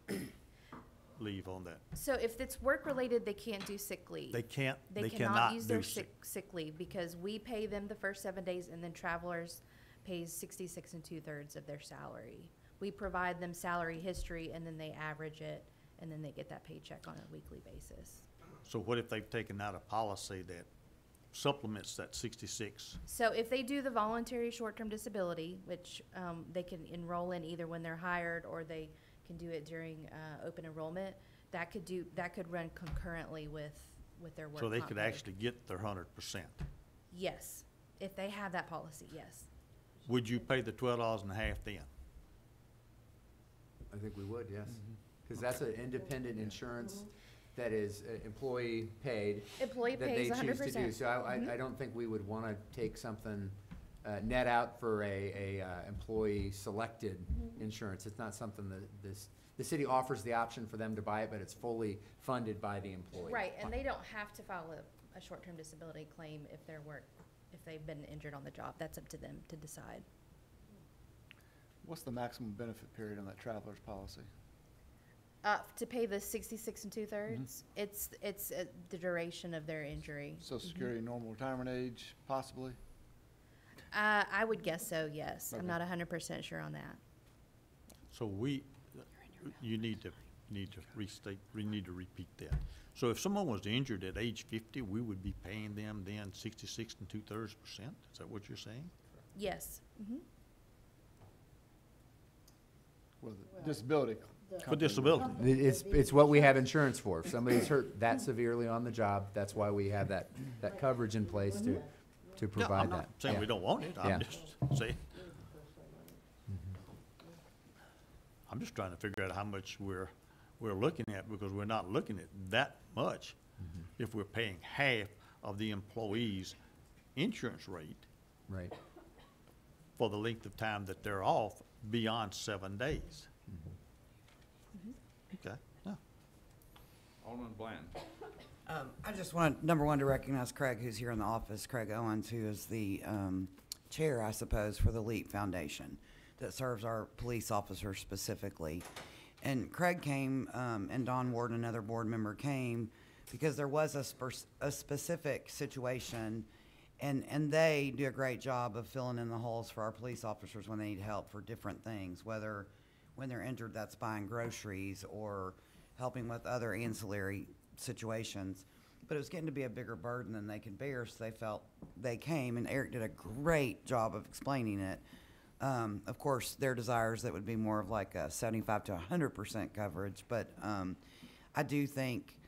leave on that? So if it's work-related, they can't do sick leave. They can't, They they cannot cannot use their do sick leave because we pay them the first 7 days and then Travelers pays 66 2/3 of their salary. We provide them salary history and then they average it and then they get that paycheck on a weekly basis. So what if they've taken out a policy that supplements that 66? So if they do the voluntary short-term disability, which they can enroll in either when they're hired or they can do it during open enrollment, that could run concurrently with their work So they comp could pay. actually get their 100%. Yes, if they have that policy, yes. Would you pay the $12.50 then? I think we would, yes. Because that's an independent insurance that is employee paid. Employee that pays they choose to 100%. do. So I don't think we would want to take something, net out for a employee selected insurance. It's not something that the city offers the option for them to buy it, but it's fully funded by the employee. Right, and they don't have to file a short-term disability claim if if they've been injured on the job. That's up to them to decide. What's the maximum benefit period on that traveler's policy? To pay the 66 2/3, it's the duration of their injury. Social Security, normal retirement age, possibly? I would guess so, yes. I'm Okay. not 100% sure on that. So you need to restate, we need to repeat that. So if someone was injured at age 50, we would be paying them then 66 2/3%? Is that what you're saying? Yes. Well, the disability. For company would- disability. It's what we have insurance for. If somebody's hurt that severely on the job, that's why we have that coverage in place to No, provide I'm that. not saying we Yeah. don't want it, Yeah. I'm just saying. I'm just trying to figure out how much we're looking at, because we're not looking at that much if we're paying half of the employee's insurance rate Right. for the length of time that they're off beyond 7 days. Okay, yeah. Alderman Bland. I just want, number one, to recognize Craig, who's here in the office, Craig Owens, who is the chair, I suppose, for the LEAP Foundation that serves our police officers specifically. And Craig came, and Don Ward, another board member, came because there was a specific situation, and they do a great job of filling in the holes for our police officers when they need help for different things, whether when they're injured, that's buying groceries or helping with other ancillary situations. But it was getting to be a bigger burden than they could bear, so they felt they came, and Eric did a great job of explaining it. Of course, their desires that would be more of like a 75 to 100% coverage, but I do think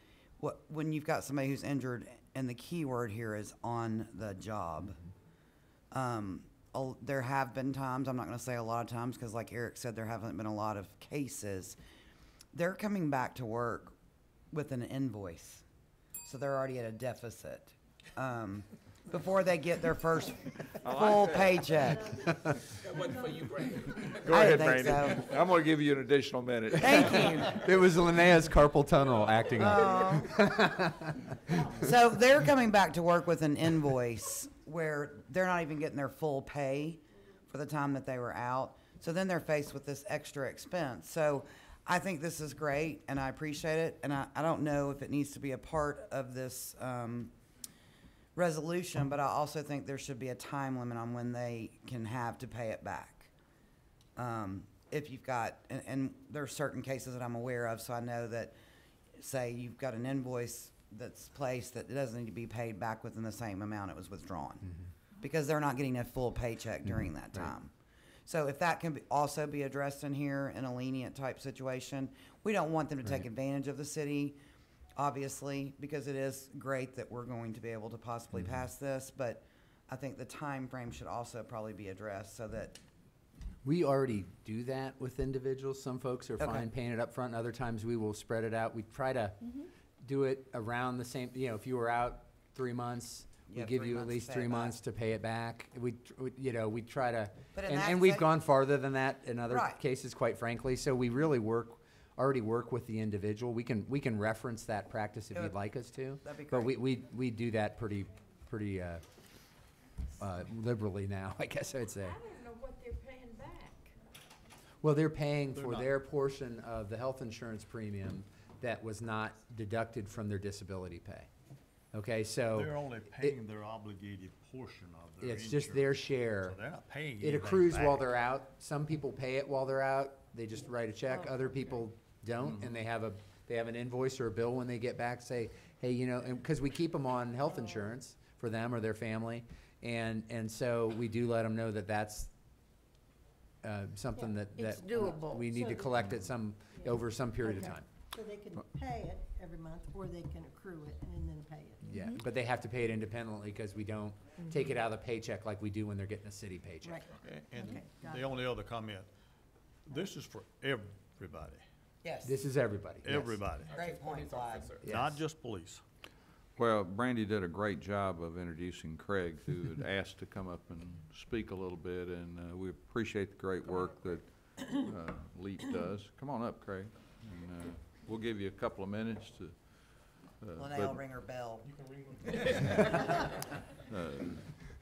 when you've got somebody who's injured, and the key word here is on the job, there have been times, I'm not going to say a lot of times, because like Eric said, there haven't been a lot of cases. They're coming back to work with an invoice, so they're already at a deficit before they get their first full paycheck. That wasn't for you, Brandon. Go I ahead, think Brandon. I'm gonna give you an additional minute. Thank you. It was Linnea's carpal tunnel acting up. So they're coming back to work with an invoice where they're not even getting their full pay for the time that they were out. So then they're faced with this extra expense. So I think this is great, and I appreciate it. And I don't know if it needs to be a part of this resolution, but I also think there should be a time limit on when they can have to pay it back. If you've got, and there are certain cases that I'm aware of, so I know that, say you've got an invoice that's placed that it doesn't need to be paid back within the same amount it was withdrawn, because they're not getting a full paycheck during that time. So if that can also be addressed in here in a lenient type situation, we don't want them to take advantage of the city, obviously, because it is great that we're going to be able to possibly pass this, but I think the time frame should also probably be addressed so that. We already do that with individuals. Some folks are Okay. fine paying it up front. Other times we will spread it out. We try to do it around the same, if you were out 3 months, You We have give 3 you at months to least pay 3 it back. months to pay it back. You know, we try to, But in that and we've case- gone farther than that in other Right. cases, quite frankly. So we really already work with the individual. We can reference that practice if Good. you'd like us to. That'd be But great. we do that pretty liberally now, I guess I'd say. I don't know what they're paying back. Well, they're paying They're for not. their portion of the health insurance premium that was not deducted from their disability pay. Okay, so. They're only paying their obligated portion of their It's just their insurance. share. So they're not paying It anything accrues while back. they're out. Some people pay it while they're out. They just write a check. Other people don't, and they have an invoice or a bill when they get back, say, hey, you know, and, because we keep them on health insurance for them or their family. And so we do let them know that that's something that It's doable. we need to collect it over some period of Okay. time. So they can pay it every month, or they can accrue it and then pay it. Yeah, but they have to pay it independently because we don't take it out of the paycheck like we do when they're getting a city paycheck. Right. And Okay, got the it. only other comment, this is for everybody, Yes. This is everybody. yes. everybody, Great point, Clyde. not Yes. just police. Well, Brandy did a great job of introducing Craig, who had asked to come up and speak a little bit, and we appreciate the great work that LEAP does. Come on up, Craig, and we'll give you a couple of minutes to. Linnell, ring her bell.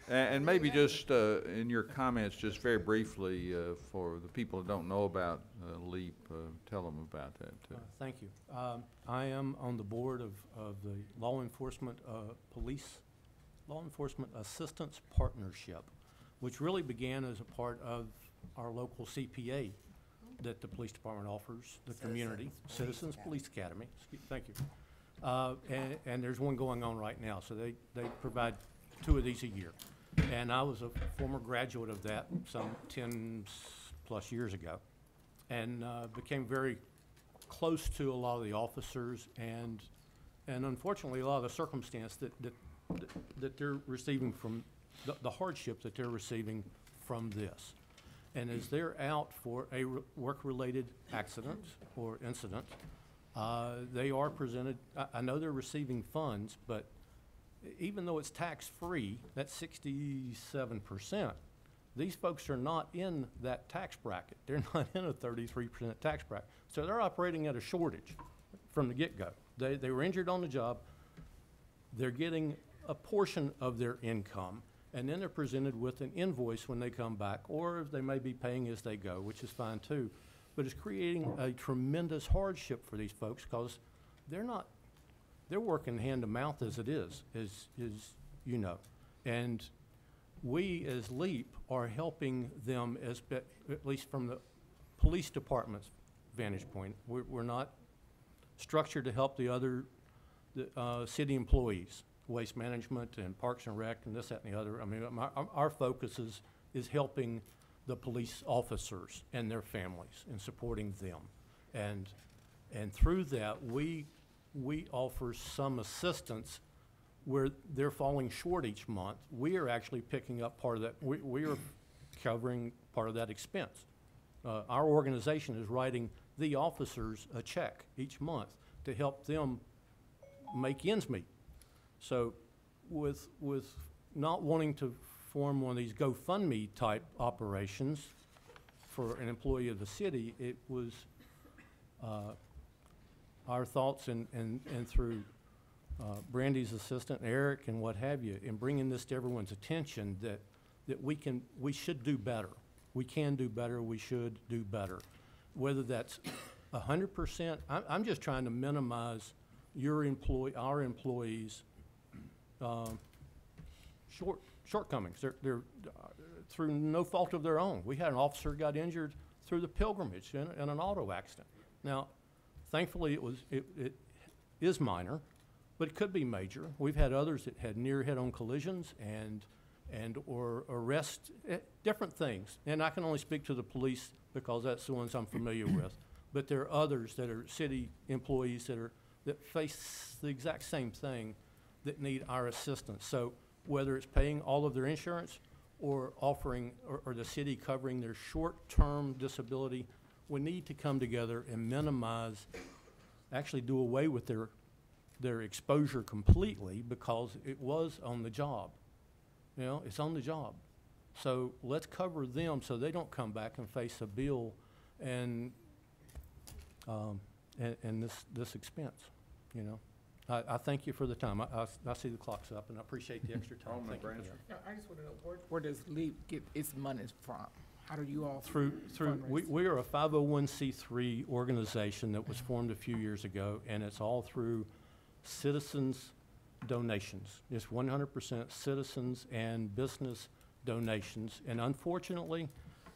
And maybe just in your comments, just very briefly, for the people that don't know about LEAP, tell them about that too. Thank you. I am on the board of the Law Enforcement Assistance Partnership, which really began as a part of our local CPA that the police department offers the community, Citizens Police Academy. Thank you. And there's one going on right now, so they provide 2 of these a year. And I was a former graduate of that some 10+ years ago, and became very close to a lot of the officers, and unfortunately, a lot of the circumstance that they're receiving from, the hardship that they're receiving from this. And as they're out for a work-related accident or incident, they are presented, I know they're receiving funds, but even though it's tax-free, that's 67%, these folks are not in that tax bracket. They're not in a 33% tax bracket. So they're operating at a shortage from the get-go. They were injured on the job. They're getting a portion of their income, and then they're presented with an invoice when they come back, or they may be paying as they go, which is fine too. But it's creating a tremendous hardship for these folks because they're working hand to mouth as it is, you know. And we as LEAP are helping them at least from the police department's vantage point. We're not structured to help the other city employees, waste management and parks and rec and this, that, and the other. I mean, our focus is helping the police officers and their families and supporting them. And through that, we offer some assistance where they're falling short each month. We are actually picking up part of that. We are covering part of that expense. Our organization is writing the officers a check each month to help them make ends meet. So with not wanting to form one of these GoFundMe type operations for an employee of the city, it was our thoughts and through Brandy's assistant, Eric, and what have you, in bringing this to everyone's attention that we should do better. We can do better, we should do better. Whether that's 100%, I'm just trying to minimize our employees' shortcomings. They're through no fault of their own. We had an officer got injured through the pilgrimage in an auto accident. Now, thankfully, it is minor, but it could be major. We've had others that had near head-on collisions or arrest, different things. And I can only speak to the police because that's the ones I'm familiar with. But there are others that are city employees that face the exact same thing that need our assistance. So whether it's paying all of their insurance or offering, or the city covering their short-term disability, we need to come together and minimize, actually do away with their their exposure completely because it was on the job. You know, it's on the job. So let's cover them so they don't come back and face a bill and this expense, you know. I thank you for the time. I see the clock's up, and I appreciate the extra time. Thank you for that. Yeah, I just want to know, where does LEAP get its money from? How do you all Through, fundraise? we are a 501c3 organization that was formed a few years ago, and it's all through citizens' donations. It's 100% citizens and business donations. And unfortunately,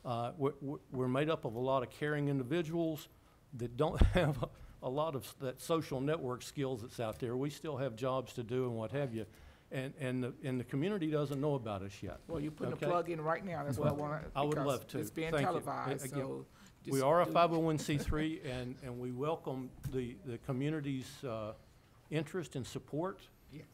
we're made up of a lot of caring individuals that don't have a lot of that social network skills that's out there. We still have jobs to do and what have you. And the community doesn't know about us yet. Well, you're putting Okay? a plug in right now, that's what I want to. I would love to. It's being Thank you. televised, Again, so. We just are a do- 501c3, and we welcome the community's interest and support. Yes.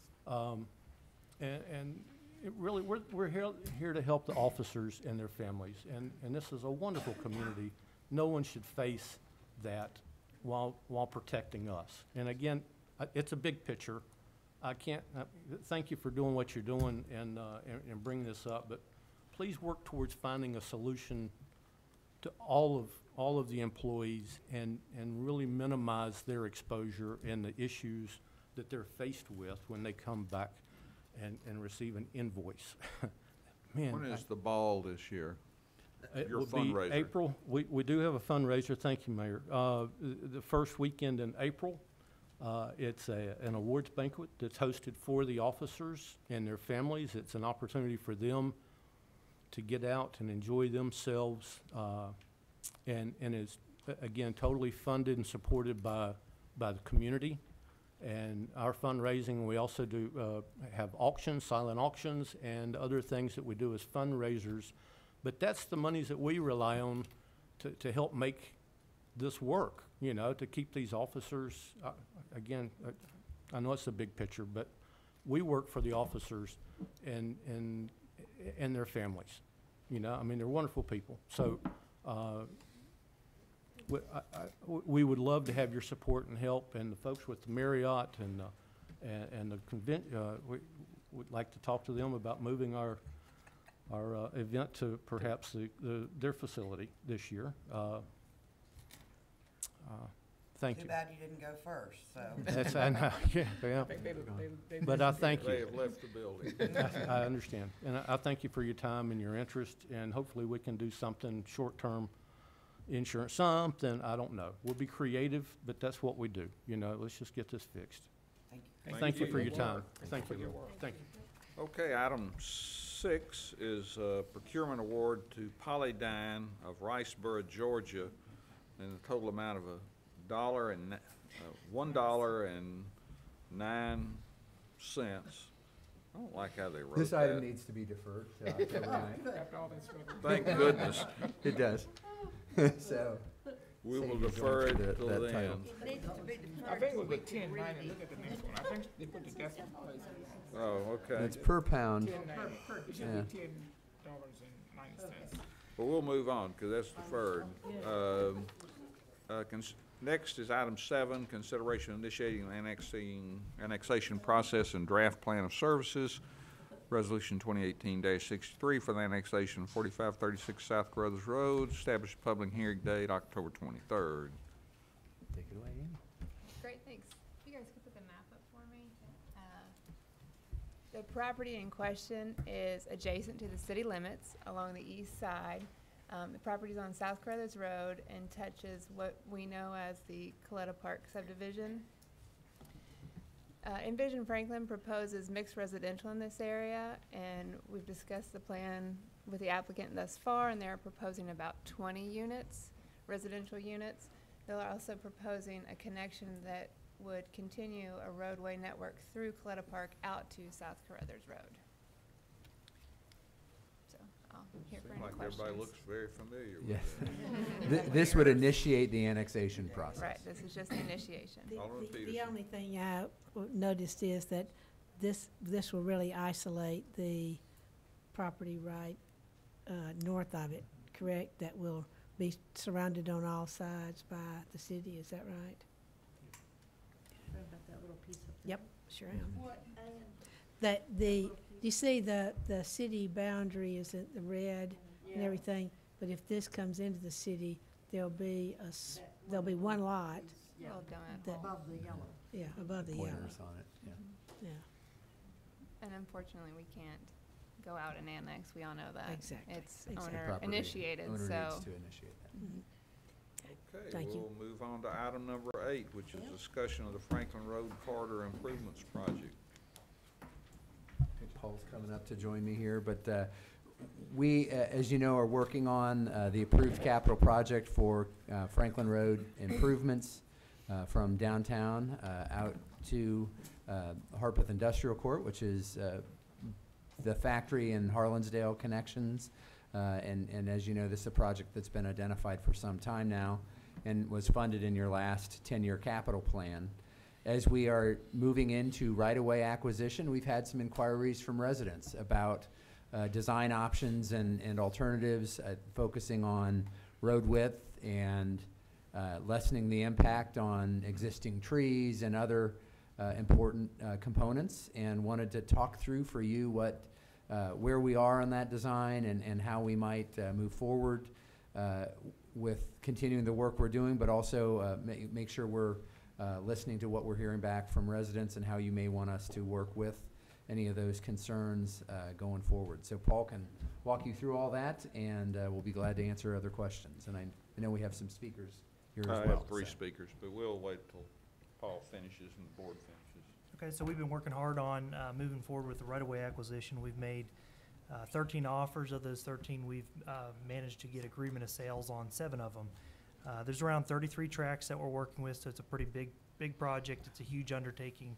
And it really, we're here to help the officers and their families. And this is a wonderful community. No one should face that while protecting us. And again, it's a big picture. I can't, thank you for doing what you're doing and bringing this up, but please work towards finding a solution to all of the employees and really minimize their exposure and the issues that they're faced with when they come back and receive an invoice. Man, When is the ball this year? it Your will be fundraiser. April. We do have a fundraiser. Thank you, Mayor. The first weekend in April, it's an awards banquet that's hosted for the officers and their families. It's an opportunity for them to get out and enjoy themselves, and is, again, totally funded and supported by the community. And our fundraising, we also do have auctions, silent auctions, and other things that we do as fundraisers. But that's the monies that we rely on to help make this work, you know, to keep these officers, again, I know it's a big picture, but we work for the officers and their families. You know, I mean, they're wonderful people. So we would love to have your support and help, and the folks with the Marriott and the we'd like to talk to them about moving our event to perhaps their facility this year. Thank you. Too bad you didn't go first, so. That's, I know, yeah. I think they But I thank They you. have left the building. I understand. And I thank you for your time and your interest, and hopefully we can do something short-term insurance, something, I don't know. We'll be creative, but that's what we do. You know, let's just get this fixed. Thank you. Thank you for your work. time. Thank Thank you for you. your work. Thank you. Okay, item 6 is procurement award to Polydyne of Riceboro, Georgia, in a total amount of $1.09. I don't like how they wrote that. This item needs to be deferred to October 9th. After all that struggle. Thank goodness. It does. So. We will save you defer going it through till that then. title. It needs to be I deferred think it till was we with can 10, read 9, and it. look at the next one. I think they put the decimal place. Oh, okay. It's per pound. 10, 9. It should Yeah. be $10.90. Well, we'll move on, because that's deferred. Next is item 7, consideration initiating the annexation process and draft plan of services. Resolution 2018-63 for the annexation of 4536 South Carruthers Road. Established public hearing date October 23rd. Take it away, Amy. Great, thanks. You guys could put the map up for me. The property in question is adjacent to the city limits along the east side. The property is on South Carruthers Road and touches what we know as the Coletta Park subdivision. Envision Franklin proposes mixed residential in this area, and we've discussed the plan with the applicant thus far, and they're proposing about 20 units, residential units. They're also proposing a connection that would continue a roadway network through Coletta Park out to South Carruthers Road. So I'll hear for Seems any like questions. everybody looks very familiar with Yes. that. This would initiate the annexation process. Right, this is just the initiation. Alderman The Peterson. only thing I noticed is that this will really isolate the property right north of it, correct? That will be surrounded on all sides by the city, is that right? What about that little little piece up there. Yep, sure am. That you see the city boundary is in the red and everything, but if this comes into the city, there'll be one lot. Yeah, Little donut that- hole. above the yellow. Yeah, above the yellow. Pointers on it, yeah. Yeah, And unfortunately, we can't go out and annex, we all know that. Exactly, It's exactly. owner Property initiated, owner so. needs to initiate that. Mhm. Okay, Thank you. we'll move on to item number 8, which is discussion of the Franklin Road Corridor Improvements Project. Paul's coming up to join me here, but we, as you know, are working on the approved capital project for Franklin Road improvements from downtown out to Harpeth Industrial Court, which is the factory and Harlansdale connections. And as you know, this is a project that's been identified for some time now and was funded in your last 10-year capital plan. As we are moving into right-of-way acquisition, we've had some inquiries from residents about design options and alternatives, focusing on road width and lessening the impact on existing trees and other important components, and wanted to talk through for you what where we are on that design and how we might move forward with continuing the work we're doing, but also make sure we're listening to what we're hearing back from residents and how you may want us to work with any of those concerns going forward. So Paul can walk you through all that, and we'll be glad to answer other questions. And I know we have some speakers here as I well. have 3 so. speakers, but we'll wait till Paul finishes and the board finishes. Okay, so we've been working hard on moving forward with the right-of-way acquisition. We've made 13 offers. Of those 13, we've managed to get agreement of sales on 7 of them. There's around 33 tracks that we're working with, so it's a pretty big project. It's a huge undertaking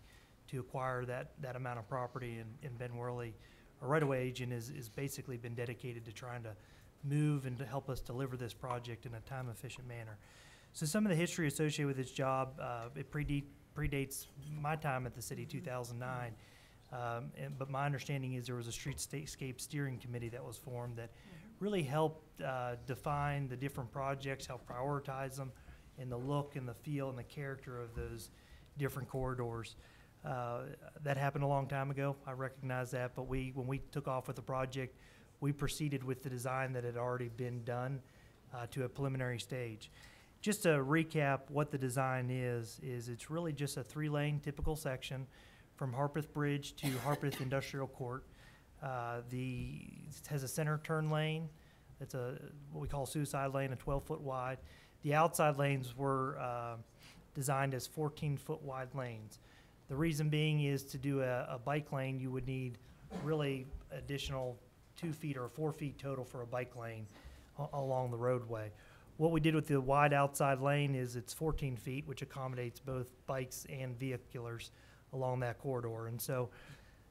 to acquire that amount of property, and Ben Worley, our right-of-way agent, is basically been dedicated to trying to move and to help us deliver this project in a time-efficient manner. So some of the history associated with this job, it predates my time at the city, 2009. But my understanding is there was a streetscape steering committee that was formed that really helped define the different projects, help prioritize them, and the look and the feel and the character of those different corridors. That happened a long time ago. I recognize that, but when we took off with the project, we proceeded with the design that had already been done to a preliminary stage. Just to recap what the design is it's really just a 3-lane typical section from Harpeth Bridge to Harpeth Industrial Court. It has a center turn lane. It's what we call suicide lane, a 12-foot wide. The outside lanes were designed as 14-foot wide lanes. The reason being is to do a bike lane, you would need really additional 2 feet or 4 feet total for a bike lane along the roadway. What we did with the wide outside lane is it's 14 feet, which accommodates both bikes and vehiculars along that corridor. And so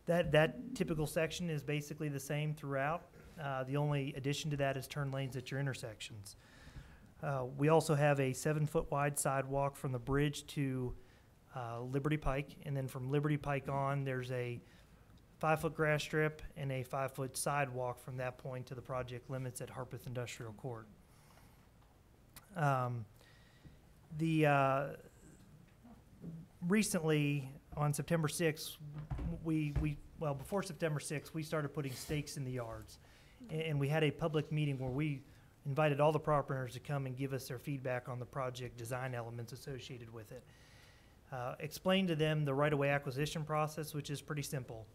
that typical section is basically the same throughout. The only addition to that is turn lanes at your intersections. We also have a 7-foot wide sidewalk from the bridge to Liberty Pike, and then from Liberty Pike on, there's a 5-foot grass strip and a 5-foot sidewalk from that point to the project limits at Harpeth Industrial Court. Recently, on September 6th, before September 6th, we started putting stakes in the yards. And we had a public meeting where we invited all the property owners to come and give us their feedback on the project design elements associated with it. Explain to them the right-of-way acquisition process, which is pretty simple.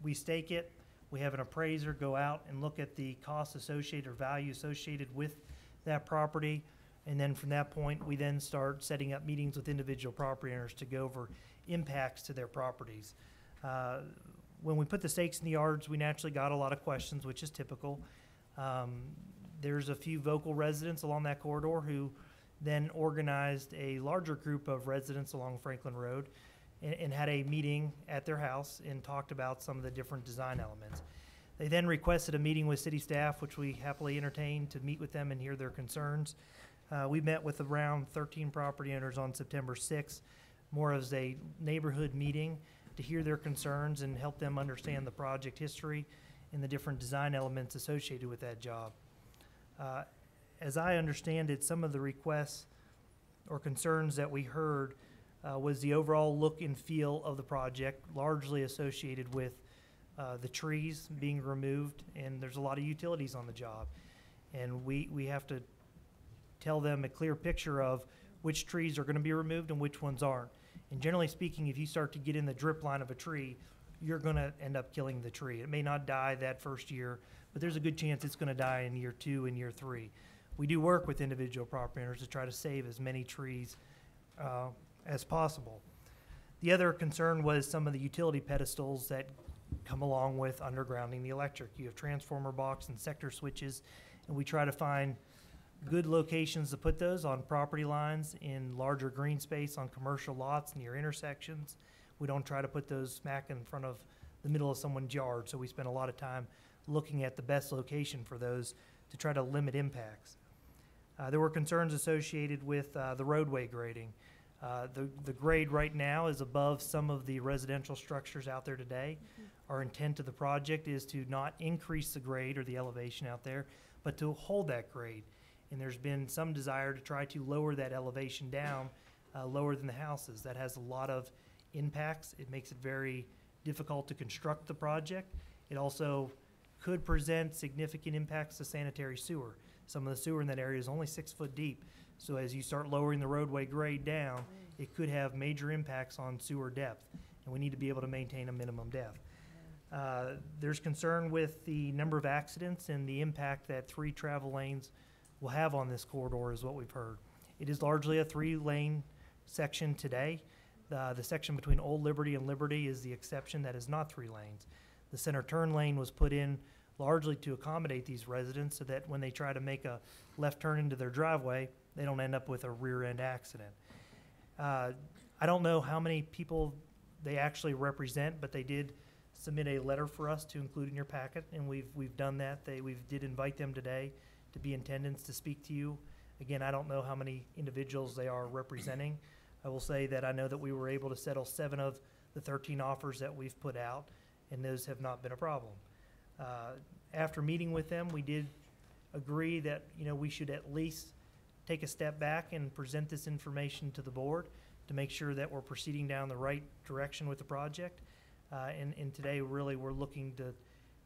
We stake it, we have an appraiser go out and look at the cost associated or value associated with that property, and then from that point, we then start setting up meetings with individual property owners to go over impacts to their properties. When we put the stakes in the yards, we naturally got a lot of questions, which is typical. There's a few vocal residents along that corridor who then organized a larger group of residents along Franklin Road and had a meeting at their house and talked about some of the different design elements. They then requested a meeting with city staff, which we happily entertained to meet with them and hear their concerns. We met with around 13 property owners on September 6th, more as a neighborhood meeting to hear their concerns and help them understand the project history and the different design elements associated with that job. As I understand it, some of the requests or concerns that we heard was the overall look and feel of the project, largely associated with the trees being removed, and there's a lot of utilities on the job. And we have to tell them a clear picture of which trees are going to be removed and which ones aren't. And generally speaking, if you start to get in the drip line of a tree, you're going to end up killing the tree. It may not die that first year, but there's a good chance it's going to die in year 2 and year 3. We do work with individual property owners to try to save as many trees as possible. The other concern was some of the utility pedestals that come along with undergrounding the electric. You have transformer box and sector switches, and we try to find good locations to put those on property lines, in larger green space, on commercial lots near intersections. We don't try to put those smack in front of the middle of someone's yard, so we spend a lot of time looking at the best location for those to try to limit impacts. There were concerns associated with the roadway grading. The grade right now is above some of the residential structures out there today. Our intent of the project is to not increase the grade or the elevation out there, but to hold that grade. And there's been some desire to try to lower that elevation down lower than the houses. That has a lot of impacts. It makes it very difficult to construct the project. It also could present significant impacts to sanitary sewer. Some of the sewer in that area is only 6 foot deep. So as you start lowering the roadway grade down, it could have major impacts on sewer depth, and we need to be able to maintain a minimum depth. There's concern with the number of accidents and the impact that 3 travel lanes will have on this corridor, is what we've heard. It is largely a 3-lane section today. The section between Old Liberty and Liberty is the exception that is not 3 lanes. The center turn lane was put in largely to accommodate these residents so that when they try to make a left turn into their driveway, they don't end up with a rear end accident. I don't know how many people they actually represent, but they did submit a letter for us to include in your packet, and we've done that. We did invite them today to be in attendance to speak to you. Again, I don't know how many individuals they are representing. I will say that I know that we were able to settle 7 of the 13 offers that we've put out, and those have not been a problem. After meeting with them, we did agree that we should at least take a step back and present this information to the board to make sure that we're proceeding down the right direction with the project. And today, really, we're looking to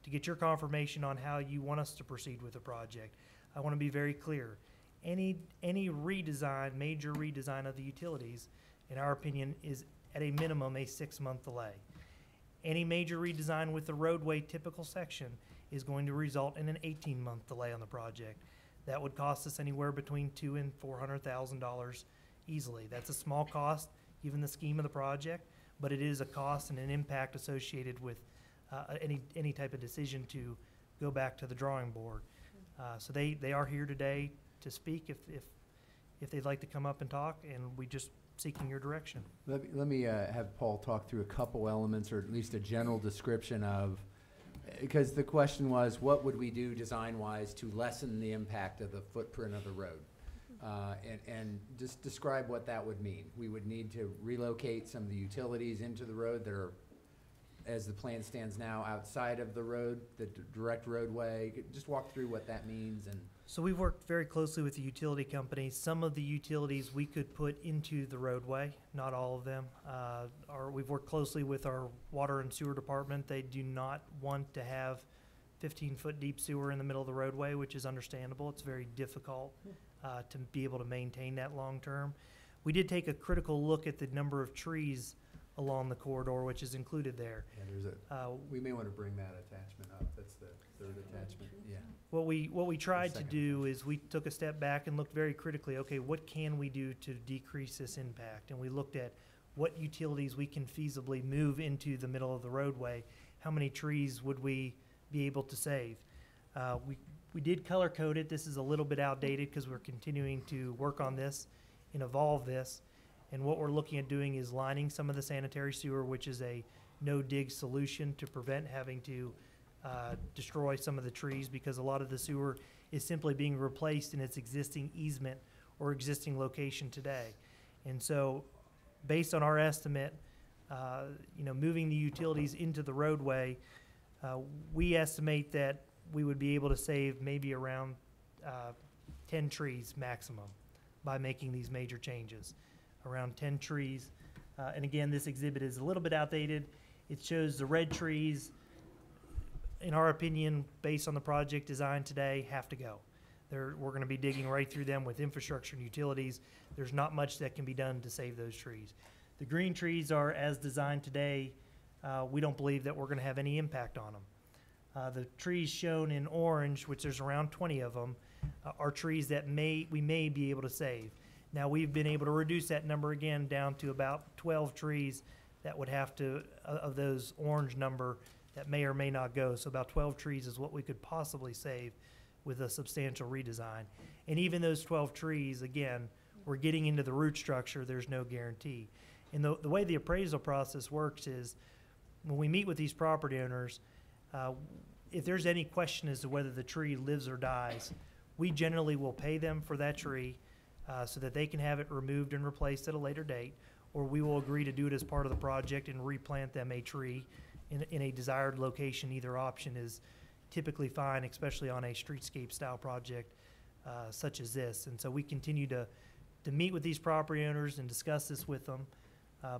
get your confirmation on how you want us to proceed with the project. I want to be very clear. Any redesign, major redesign of the utilities, in our opinion, is at a minimum a 6-month delay. Any major redesign with the roadway typical section is going to result in an 18-month delay on the project. That would cost us anywhere between $200,000 and $400,000 easily. That's a small cost, given the scheme of the project, but it is a cost and an impact associated with any type of decision to go back to the drawing board. So they are here today to speak if they'd like to come up and talk, and we just seeking your direction. Let me have Paul talk through a couple elements, or at least a general description of, because the question was, what would we do design-wise to lessen the impact of the footprint of the road? And just describe what that would mean. We would need to relocate some of the utilities into the road that are, as the plan stands now, outside of the road, the direct roadway. Just walk through what that means. And so we've worked very closely with the utility companies. Some of the utilities we could put into the roadway, not all of them. We've worked closely with our water and sewer department. They do not want to have 15-foot deep sewer in the middle of the roadway, which is understandable. It's very difficult to be able to maintain that long term. We did take a critical look at the number of trees along the corridor, which is included there. Yeah, there's we may want to bring that attachment up. That's the 3rd attachment. Yeah. What we tried to do is we took a step back and looked very critically, okay, what can we do to decrease this impact? And we looked at what utilities we can feasibly move into the middle of the roadway. How many trees would we be able to save? We did color code it. This is a little bit outdated because we're continuing to work on this and evolve this. And what we're looking at doing is lining some of the sanitary sewer, which is a no-dig solution to prevent having to destroy some of the trees, because a lot of the sewer is simply being replaced in its existing easement or existing location today. And so based on our estimate, moving the utilities into the roadway, we estimate that we would be able to save maybe around 10 trees maximum by making these major changes. Around 10 trees And again, this exhibit is a little bit outdated. It shows the red trees, in our opinion, based on the project design today, have to go. We're going to be digging right through them with infrastructure and utilities. There's not much that can be done to save those trees. The green trees are as designed today. We don't believe that we're going to have any impact on them. The trees shown in orange, which there's around 20 of them, are trees that we may be able to save. Now, we've been able to reduce that number again down to about 12 trees that would have to, of those orange number, that may or may not go. So about 12 trees is what we could possibly save with a substantial redesign. And even those 12 trees, again, we're getting into the root structure, there's no guarantee. And the way the appraisal process works is when we meet with these property owners, if there's any question as to whether the tree lives or dies, we generally will pay them for that tree so that they can have it removed and replaced at a later date, or we will agree to do it as part of the project and replant them a tree in a desired location. Either option is typically fine, especially on a streetscape style project such as this. And so we continue to meet with these property owners and discuss this with them.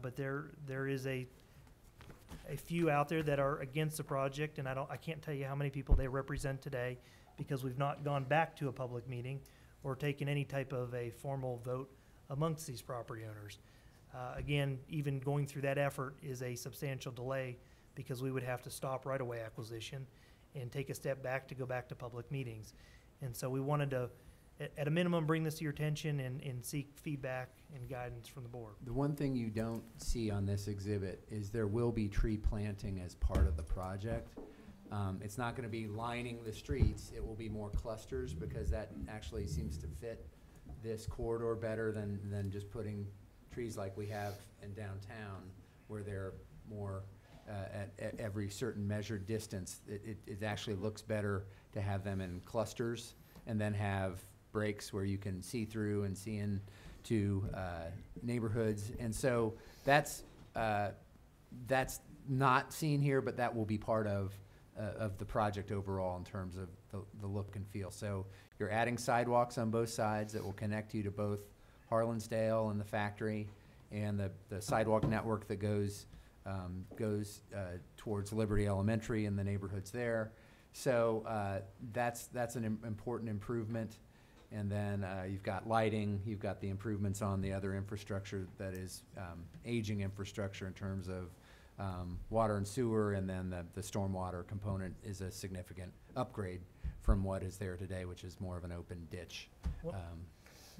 But there is a few out there that are against the project, and I can't tell you how many people they represent today because we've not gone back to a public meeting or taken any type of a formal vote amongst these property owners. Again, even going through that effort is a substantial delay because we would have to stop right-of-way acquisition and take a step back to go back to public meetings. And so we wanted to, at a minimum, bring this to your attention and seek feedback and guidance from the board. The one thing you don't see on this exhibit is there will be tree planting as part of the project. It's not going to be lining the streets. It will be more clusters because that actually seems to fit this corridor better than just putting trees like we have in downtown where they're more at every certain measured distance. It actually looks better to have them in clusters and then have breaks where you can see through and see into neighborhoods. And so that's not seen here, but that will be part of the project overall in terms of the look and feel. So you're adding sidewalks on both sides that will connect you to both Harlansdale and the factory, and the sidewalk network that goes towards Liberty Elementary and the neighborhoods there. So that's an important improvement. And then you've got lighting, you've got the improvements on the other infrastructure that is aging infrastructure in terms of water and sewer, and then the stormwater component is a significant upgrade from what is there today, which is more of an open ditch.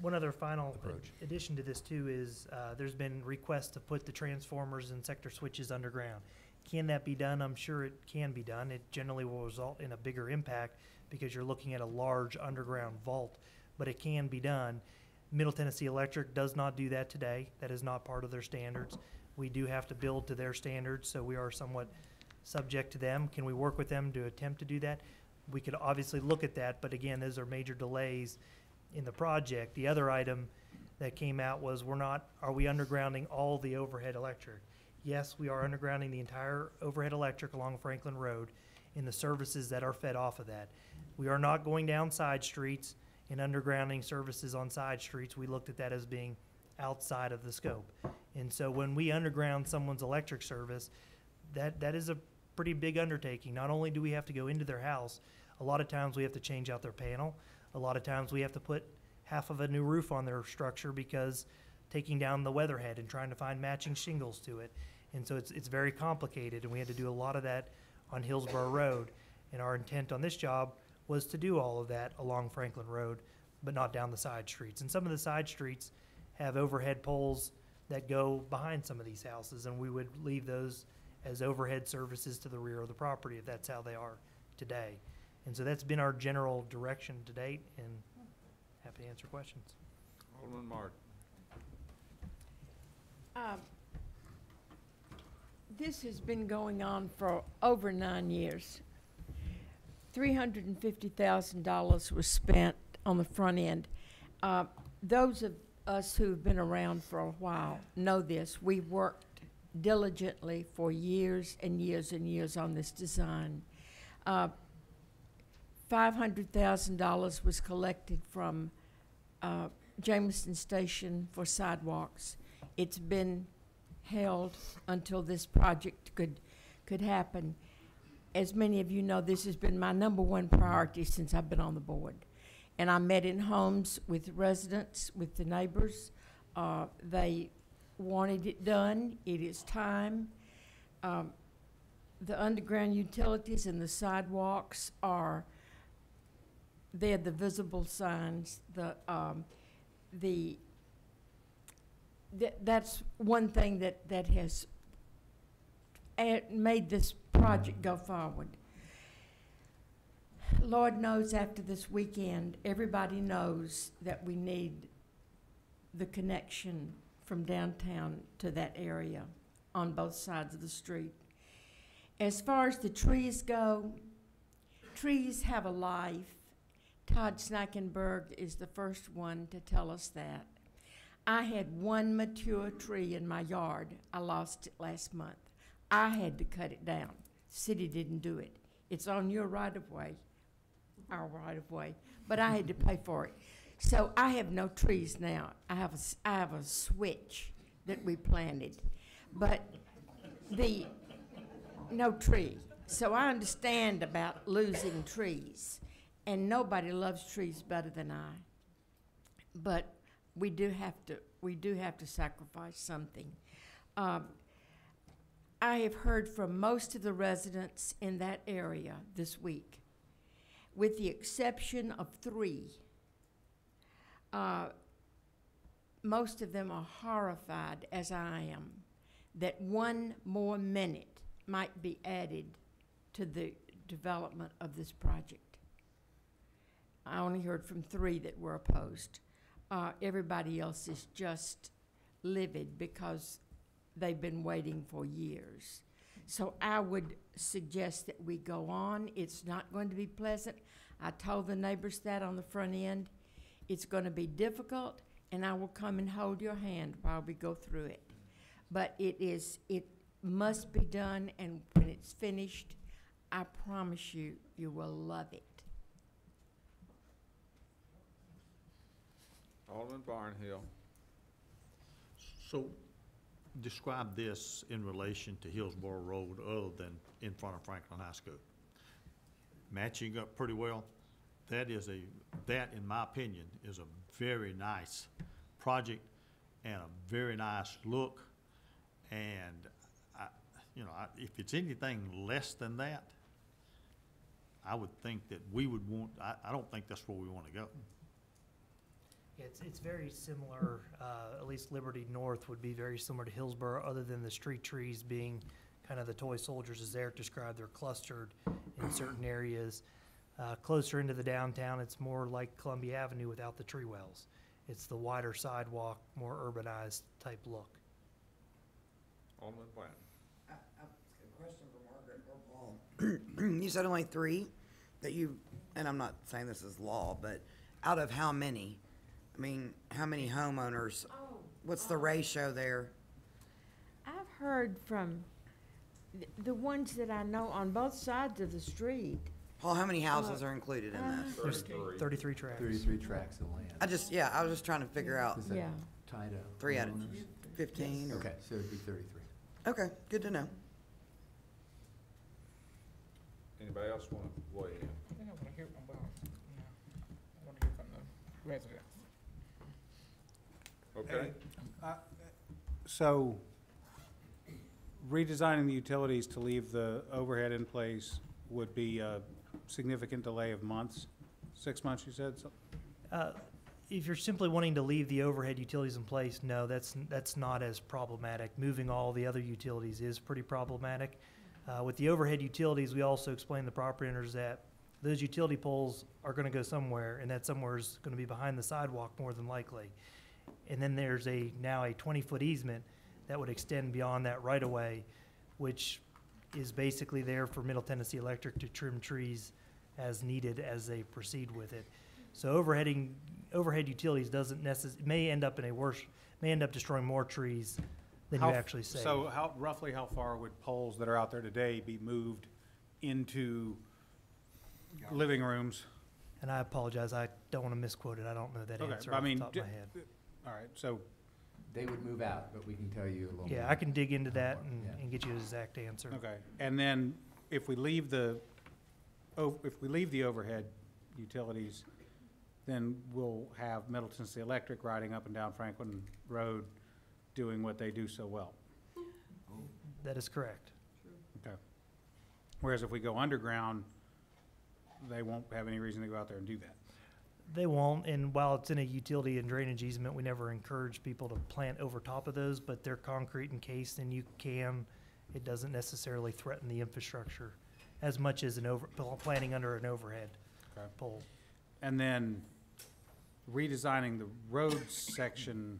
One other final approach. addition to this too is there's been requests to put the transformers and sector switches underground. Can that be done? I'm sure it can be done. It generally will result in a bigger impact because you're looking at a large underground vault, but it can be done. Middle Tennessee Electric does not do that today. That is not part of their standards. We do have to build to their standards, so we are somewhat subject to them. Can we work with them to attempt to do that? We could obviously look at that, but again, those are major delays in the project. The other item that came out was are we undergrounding all the overhead electric? Yes, we are undergrounding the entire overhead electric along Franklin Road in the services that are fed off of that. We are not going down side streets and undergrounding services on side streets. We looked at that as being outside of the scope. And so when we underground someone's electric service, that is a pretty big undertaking. Not only do we have to go into their house, a lot of times we have to change out their panel. A lot of times we have to put half of a new roof on their structure because taking down the weatherhead and trying to find matching shingles to it. And so it's very complicated, and we had to do a lot of that on Hillsborough Road. And our intent on this job was to do all of that along Franklin Road, but not down the side streets. And some of the side streets have overhead poles that go behind some of these houses, and we would leave those as overhead services to the rear of the property if that's how they are today. And so that's been our general direction to date, and happy to answer questions. Alderman Martin. This has been going on for over 9 years. $350,000 was spent on the front end. Those of us who've been around for a while know this. We worked diligently for years and years and years on this design. $500,000 was collected from Jameson Station for sidewalks. It's been held until this project could happen. As many of you know, this has been my #1 priority since I've been on the board. And I met in homes with residents, with the neighbors. They wanted it done. It is time. The underground utilities and the sidewalks they're the visible signs. That's one thing that has made this project go forward. Lord knows after this weekend, everybody knows that we need the connection from downtown to that area on both sides of the street. As far as the trees go, trees have a life. Todd Snackenberg is the first one to tell us that. I had one mature tree in my yard. I lost it last month. I had to cut it down. City didn't do it. It's on your right-of-way, our right-of-way, but I had to pay for it. So I have no trees now. I have a switch that we planted, but no tree. So I understand about losing trees, and nobody loves trees better than I. But we do have to sacrifice something. I have heard from most of the residents in that area this week, with the exception of 3. Most of them are horrified, as I am, that 1 more minute might be added to the development of this project. I only heard from 3 that were opposed. Everybody else is just livid because they've been waiting for years. So I would suggest that we go on. It's not going to be pleasant. I told the neighbors that on the front end. It's going to be difficult, and I will come and hold your hand while we go through it. But it must be done, and when it's finished, I promise you, you will love it. Alderman Barnhill. So describe this in relation to Hillsborough Road other than in front of Franklin High School. Matching up pretty well. That, in my opinion, is a very nice project and a very nice look. And if it's anything less than that, I would think that we would want, I don't think that's where we want to go. It's very similar, at least Liberty North would be very similar to Hillsborough, other than the street trees being kind of the toy soldiers, as Eric described. They're clustered in certain areas. Closer into the downtown, it's more like Columbia Avenue without the tree wells. It's the wider sidewalk, more urbanized type look. Alderman Blanton. A question for Margaret or Paul. You said only 3 that and I'm not saying this is law, but out of how many? I mean, how many homeowners? What's the ratio there? I've heard from the ones that I know on both sides of the street. Paul, how many houses are included in this? There's 33 tracks. 33 tracts of land. I was just trying to figure out. Is that Yeah. tied up? 3 out of 15? Or- Okay, so it'd be 33. Okay, good to know. Anybody else want to weigh in? I think I want to hear from, I want to hear from the residents. Okay. So redesigning the utilities to leave the overhead in place would be a significant delay of months, 6 months, you said? If you're simply wanting to leave the overhead utilities in place, no, that's not as problematic. Moving all the other utilities is pretty problematic. With the overhead utilities, we also explained to the property owners that those utility poles are going to go somewhere, and that somewhere is going to be behind the sidewalk more than likely. And then there's now a 20-foot easement that would extend beyond that right-of-way, which is basically there for Middle Tennessee Electric to trim trees as needed as they proceed with it. So overhead utilities may end up destroying more trees than you actually save. So roughly how far would poles that are out there today be moved into living rooms? And I apologize, I don't want to misquote it. I don't know that Okay, answer but off the top of my head. All right, so They would move out, but we can tell you a little. Yeah, more. I can dig into that and, Yeah. and get you an exact answer. Okay, and then if we leave the, if we leave the overhead utilities, then we'll have Middle Tennessee Electric riding up and down Franklin Road doing what they do so well. That is correct. Okay. Whereas if we go underground, they won't have any reason to go out there and do that. They won't, and while it's in a utility and drainage easement, we never encourage people to plant over top of those, but they're concrete encased and you can, it doesn't necessarily threaten the infrastructure as much as planting under an overhead Okay. pole. And then redesigning the road section,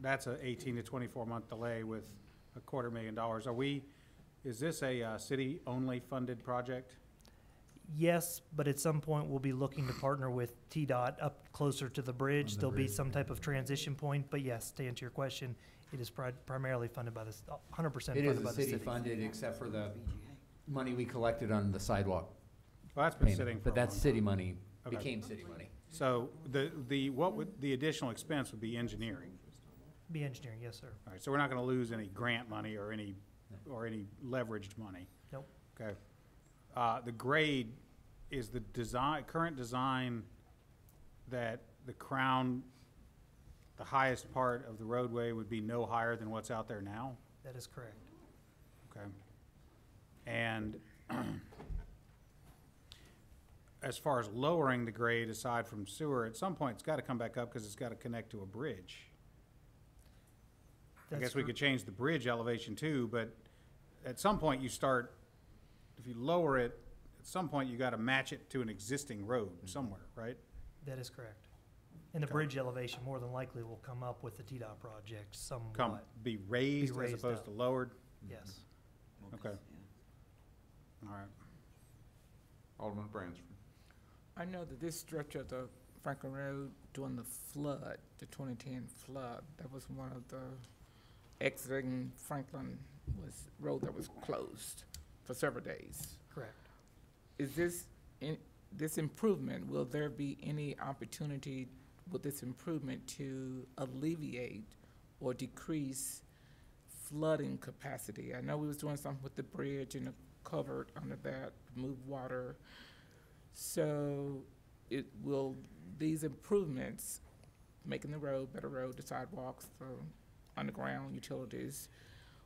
that's a 18 to 24 month delay with $250,000. Are we, is this a city-only funded project? Yes, but at some point, we'll be looking to partner with TDOT up closer to the bridge. There'll be some type of transition point, but yes, to answer your question, it is primarily funded by the, 100% It funded is by a the city. city funded, except for the money we collected on the sidewalk. Well, that's been payment. sitting for But a that's long city time. money, Okay. became city money. So what would, the additional expense would be engineering? Be engineering, yes, sir. All right, so we're not gonna lose any grant money or any leveraged money? Nope. Okay. The grade, is the current design that the crown, the highest part of the roadway would be no higher than what's out there now? That is correct. Okay. And as far as lowering the grade aside from sewer, at some point, it's gotta come back up because it's gotta connect to a bridge. I That's guess we cor- could change the bridge elevation too, but at some point you start, if you lower it, at some point you gotta match it to an existing road somewhere, right? That is correct. And the Okay. bridge elevation more than likely will come up with the TDOT project somewhat. Be raised as raised opposed up. to lowered? Yes. Okay. All right. Alderman Bransford. I know that this stretch of the Franklin Road during the flood, the 2010 flood, that was one of the exiting Franklin road that was closed for several days. Correct. Is this improvement, will there be any opportunity with this improvement to alleviate or decrease flooding capacity? I know we was doing something with the bridge and the culvert under that, move water. So will these improvements, making the road, better road, the sidewalks, the underground utilities,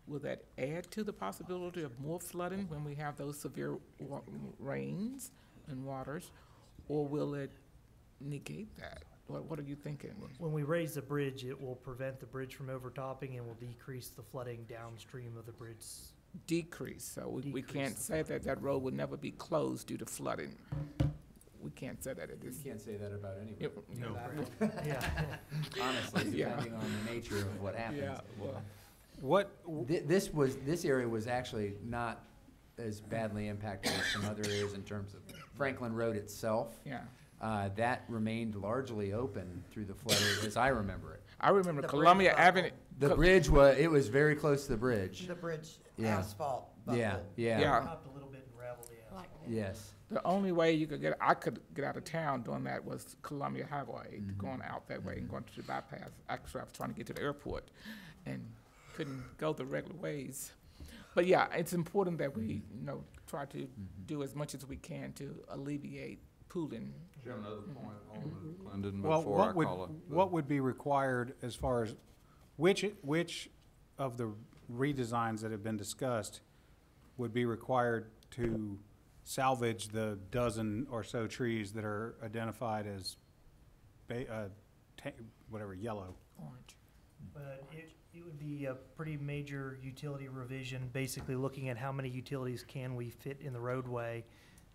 will that add to the possibility of more flooding when we have those severe rains and waters? Or will it negate that? What are you thinking? When we raise the bridge, it will prevent the bridge from overtopping and will decrease the flooding downstream of the bridge. Decrease, so we can't Decrease the say that that road would never be closed due to flooding. We can't say that it is. You can't say that about any road. No. Yeah. Honestly, Yeah. depending on the nature of what happens. Yeah, well, This area was actually not as badly impacted as some other areas in terms of Franklin Road itself. yeah. That remained largely open through the flood, as I remember it. I remember The Columbia bridge Avenue. The Co- bridge it was very close to the bridge. The bridge Yeah. asphalt Yeah, buckled. yeah, Yeah. Topped a little bit and raveled the asphalt. yes. The only way I could get out of town doing that was Columbia Highway, going out that way and going to the bypass. Actually, I was trying to get to the airport and couldn't go the regular ways. But yeah, it's important that we, try to do as much as we can to alleviate pooling. Do you have another point, Alderman Clendon, Well, before I call it? what would be required as far as, which of the redesigns that have been discussed would be required to salvage the dozen or so trees that are identified as yellow? Orange. But it would be a pretty major utility revision, basically looking at how many utilities can we fit in the roadway.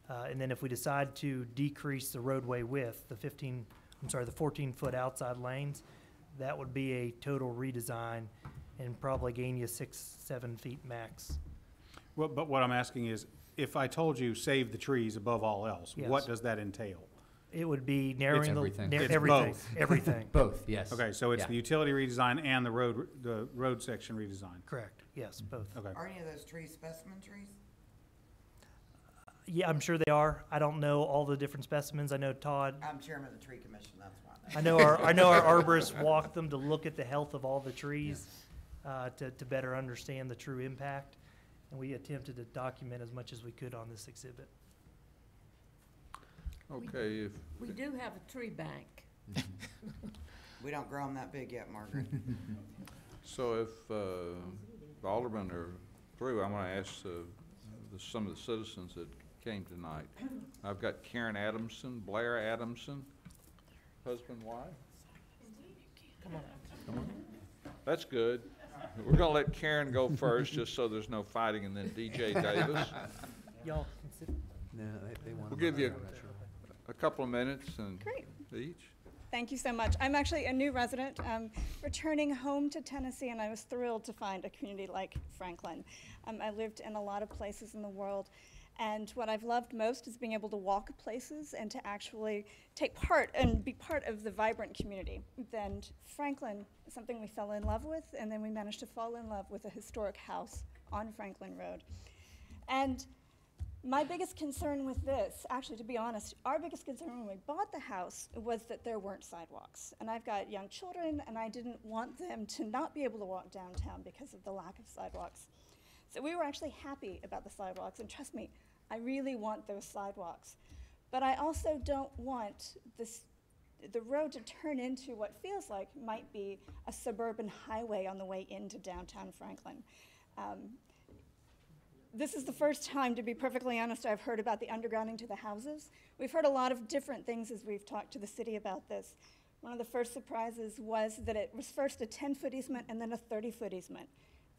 And then if we decide to decrease the roadway width, the 14-foot outside lanes, that would be a total redesign and probably gain you 6-7 feet max. Well, but what I'm asking is, if I told you save the trees above all else, Yes. what does that entail? It would be narrowing everything. the, It's everything, both. everything. Both, yes. Okay, so it's Yeah. the utility redesign and the road section redesign. Correct, yes, both. Okay. Are any of those trees specimen trees? Yeah, I'm sure they are. I don't know all the different specimens. I know Todd, I'm chairman of the tree commission, that's why. I know our arborists walk them to look at the health of all the trees, to better understand the true impact. And we attempted to document as much as we could on this exhibit. Okay, We do have a tree bank. We don't grow them that big yet, Margaret. so if the aldermen are through, I want to ask some of the citizens that came tonight. I've got Karen Adamson, Blair Adamson, husband, wife. Come on. Come on. That's good. We're going to let Karen go first, just so there's no fighting, and then DJ Davis. Y'all consider. No, they want. We'll give you a couple of minutes and Great. each. Thank you so much. I'm actually a new resident, returning home to Tennessee, and I was thrilled to find a community like Franklin. I lived in a lot of places in the world, and what I've loved most is being able to walk places and to actually take part and be part of the vibrant community. Then Franklin is something we fell in love with, and then we managed to fall in love with a historic house on Franklin Road. And my biggest concern with this, actually, to be honest, our biggest concern when we bought the house was that there weren't sidewalks. And I've got young children, and I didn't want them to not be able to walk downtown because of the lack of sidewalks. So we were actually happy about the sidewalks, and trust me, I really want those sidewalks. But I also don't want the road to turn into what feels like might be a suburban highway on the way into downtown Franklin. This is the first time, to be perfectly honest, I've heard about the undergrounding to the houses. We've heard a lot of different things as we've talked to the city about this. One of the first surprises was that it was first a 10-foot easement and then a 30-foot easement.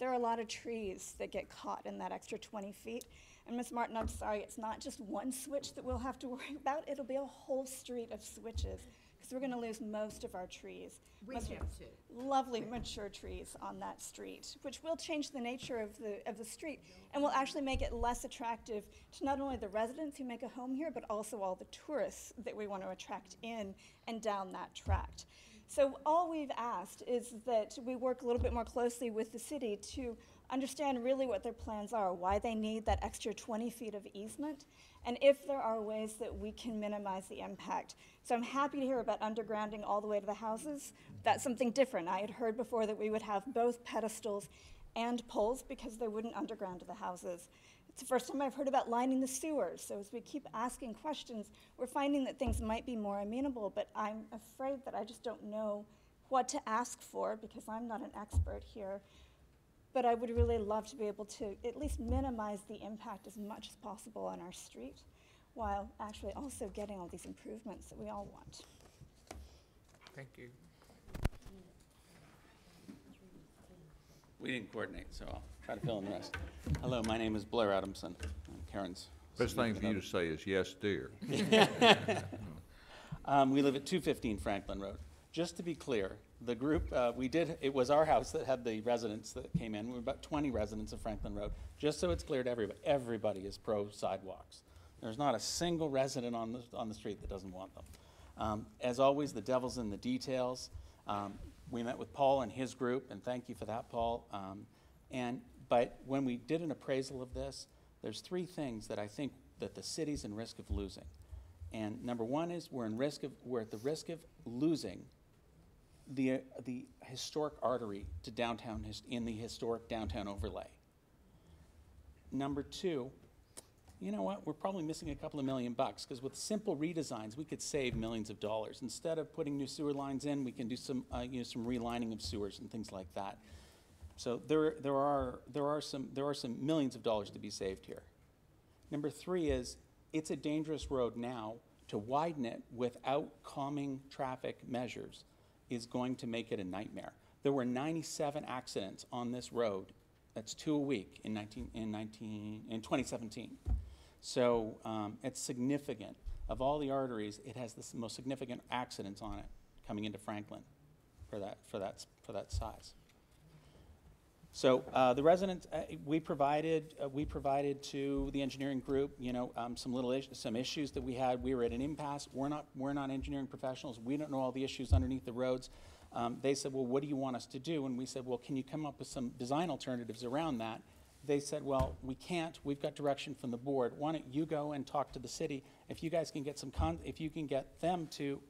There are a lot of trees that get caught in that extra 20 feet. And Ms. Martin, I'm sorry, it's not just one switch that we'll have to worry about. It'll be a whole street of switches, because we're going to lose most of our trees. We Most have of to. lovely mature trees on that street, which will change the nature of the street and will actually make it less attractive to not only the residents who make a home here, but also all the tourists that we want to attract in and down that tract. So all we've asked is that we work a little bit more closely with the city to understand really what their plans are, why they need that extra 20 feet of easement, and if there are ways that we can minimize the impact. So I'm happy to hear about undergrounding all the way to the houses. That's something different. I had heard before that we would have both pedestals and poles because they wouldn't underground to the houses. It's the first time I've heard about lining the sewers. So as we keep asking questions, we're finding that things might be more amenable, but I'm afraid that I just don't know what to ask for because I'm not an expert here. But I would really love to be able to at least minimize the impact as much as possible on our street, while actually also getting all these improvements that we all want. Thank you. We didn't coordinate, so I'll try to fill in the rest. Hello, my name is Blair Adamson. I'm Karen's. Best thing for you to say is, yes, dear. We live at 215 Franklin Road. Just to be clear, the group, it was our house that had the residents that came in. We were about 20 residents of Franklin Road. Just so it's clear to everybody, everybody is pro sidewalks. There's not a single resident on the street that doesn't want them. As always, the devil's in the details. We met with Paul and his group, and thank you for that, Paul. But when we did an appraisal of this, there's three things that I think that the city's in risk of losing. And number one is we're at the risk of losing the historic artery to downtown in the historic downtown overlay. Number two, you know what? We're probably missing a couple of $1 million because with simple redesigns, we could save millions of dollars. Instead of putting new sewer lines in, we can do some some relining of sewers and things like that. So there are some millions of dollars to be saved here. Number three is it's a dangerous road now. To widen it without calming traffic measures is going to make it a nightmare. There were 97 accidents on this road. That's 2 a week in 2017. So it's significant. Of all the arteries, it has the most significant accidents on it coming into Franklin for that size. So the residents, we provided to the engineering group, some issues that we had. We were at an impasse. We're not engineering professionals. We don't know all the issues underneath the roads. They said, well, what do you want us to do? And we said, well, can you come up with some design alternatives around that? They said, well, we can't. We've got direction from the board. Why don't you go and talk to the city? If you guys can get if you can get them to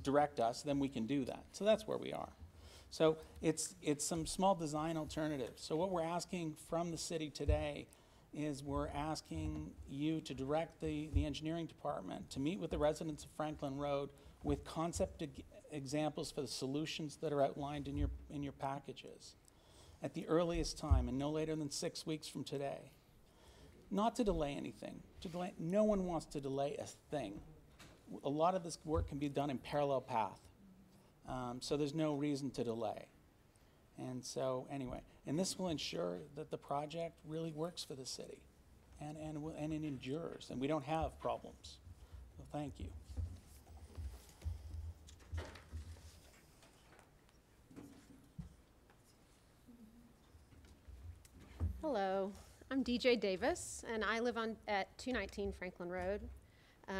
direct us, then we can do that. So that's where we are. So it's some small design alternatives. So what we're asking from the city today is we're asking you to direct the engineering department to meet with the residents of Franklin Road with concept examples for the solutions that are outlined in your packages at the earliest time and no later than 6 weeks from today. Not to delay anything. No one wants to delay a thing. A lot of this work can be done in parallel path. So there's no reason to delay. And so anyway, and this will ensure that the project really works for the city and it endures and we don't have problems. So thank you. Hello, I'm DJ Davis, and I live at 219 Franklin Road,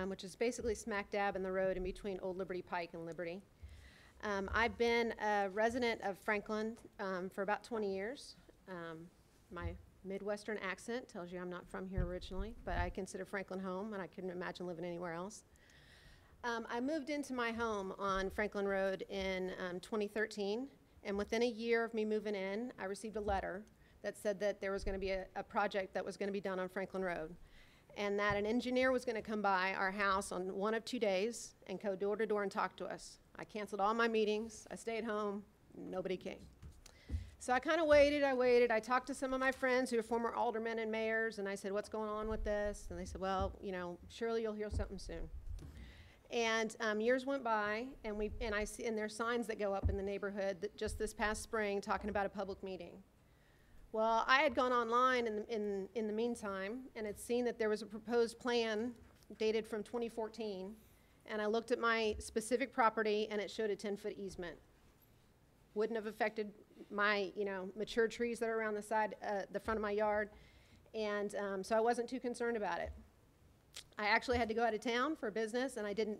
which is basically smack dab in the road in between Old Liberty Pike and Liberty. I've been a resident of Franklin for about 20 years. My Midwestern accent tells you I'm not from here originally, but I consider Franklin home, and I couldn't imagine living anywhere else. I moved into my home on Franklin Road in 2013, and within a year of me moving in, I received a letter that said that there was going to be a project that was going to be done on Franklin Road, and that an engineer was going to come by our house on one of 2 days and go door to door and talk to us. I canceled all my meetings. I stayed home. Nobody came. So I kind of waited. I talked to some of my friends who are former aldermen and mayors, and I said, what's going on with this? And they said, well, you know, surely you'll hear something soon. And years went by, and there's signs that go up in the neighborhood that just this past spring talking about a public meeting. Well, I had gone online in the meantime and had seen that there was a proposed plan dated from 2014, and I looked at my specific property and it showed a 10-foot easement. Wouldn't have affected my, mature trees that are around the front of my yard, and so I wasn't too concerned about it. I actually had to go out of town for business, and I didn't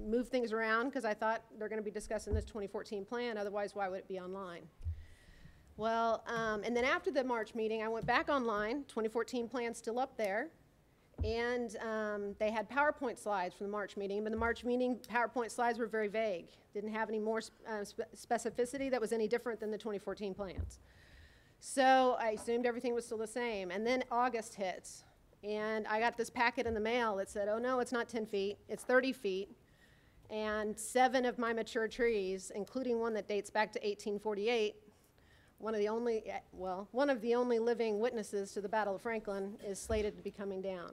move things around because I thought they're going to be discussing this 2014 plan, otherwise why would it be online? Well, and then after the March meeting, I went back online, 2014 plan still up there, and they had PowerPoint slides from the March meeting, but the March meeting PowerPoint slides were very vague, didn't have any more specificity that was any different than the 2014 plans. So I assumed everything was still the same, and then August hits, and I got this packet in the mail that said, oh no, it's not 10 feet, it's 30 feet, and 7 of my mature trees, including one that dates back to 1848, one of the only living witnesses to the Battle of Franklin, is slated to be coming down.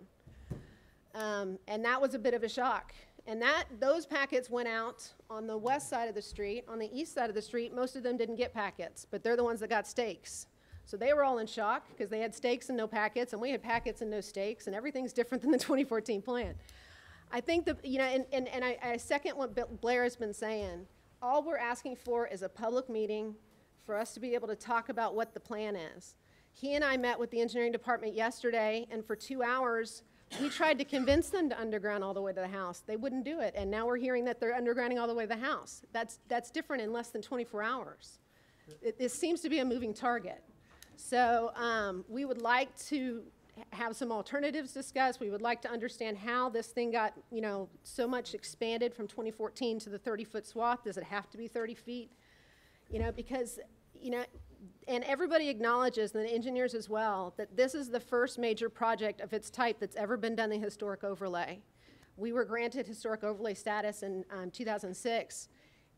And that was a bit of a shock. And those packets went out on the west side of the street. On the east side of the street, most of them didn't get packets, but they're the ones that got stakes. So they were all in shock because they had stakes and no packets, and we had packets and no stakes, and everything's different than the 2014 plan. I think that, I second what Blair has been saying. All we're asking for is a public meeting for us to be able to talk about what the plan is. He and I met with the engineering department yesterday, and for 2 hours, we tried to convince them to underground all the way to the house. They wouldn't do it, and now we're hearing that they're undergrounding all the way to the house. That's different in less than 24 hours. It seems to be a moving target. So we would like to have some alternatives discussed. We would like to understand how this thing got, so much expanded from 2014 to the 30-foot swath. Does it have to be 30 feet? Because, and everybody acknowledges, and the engineers as well, that this is the first major project of its type that's ever been done in the historic overlay. We were granted historic overlay status in 2006,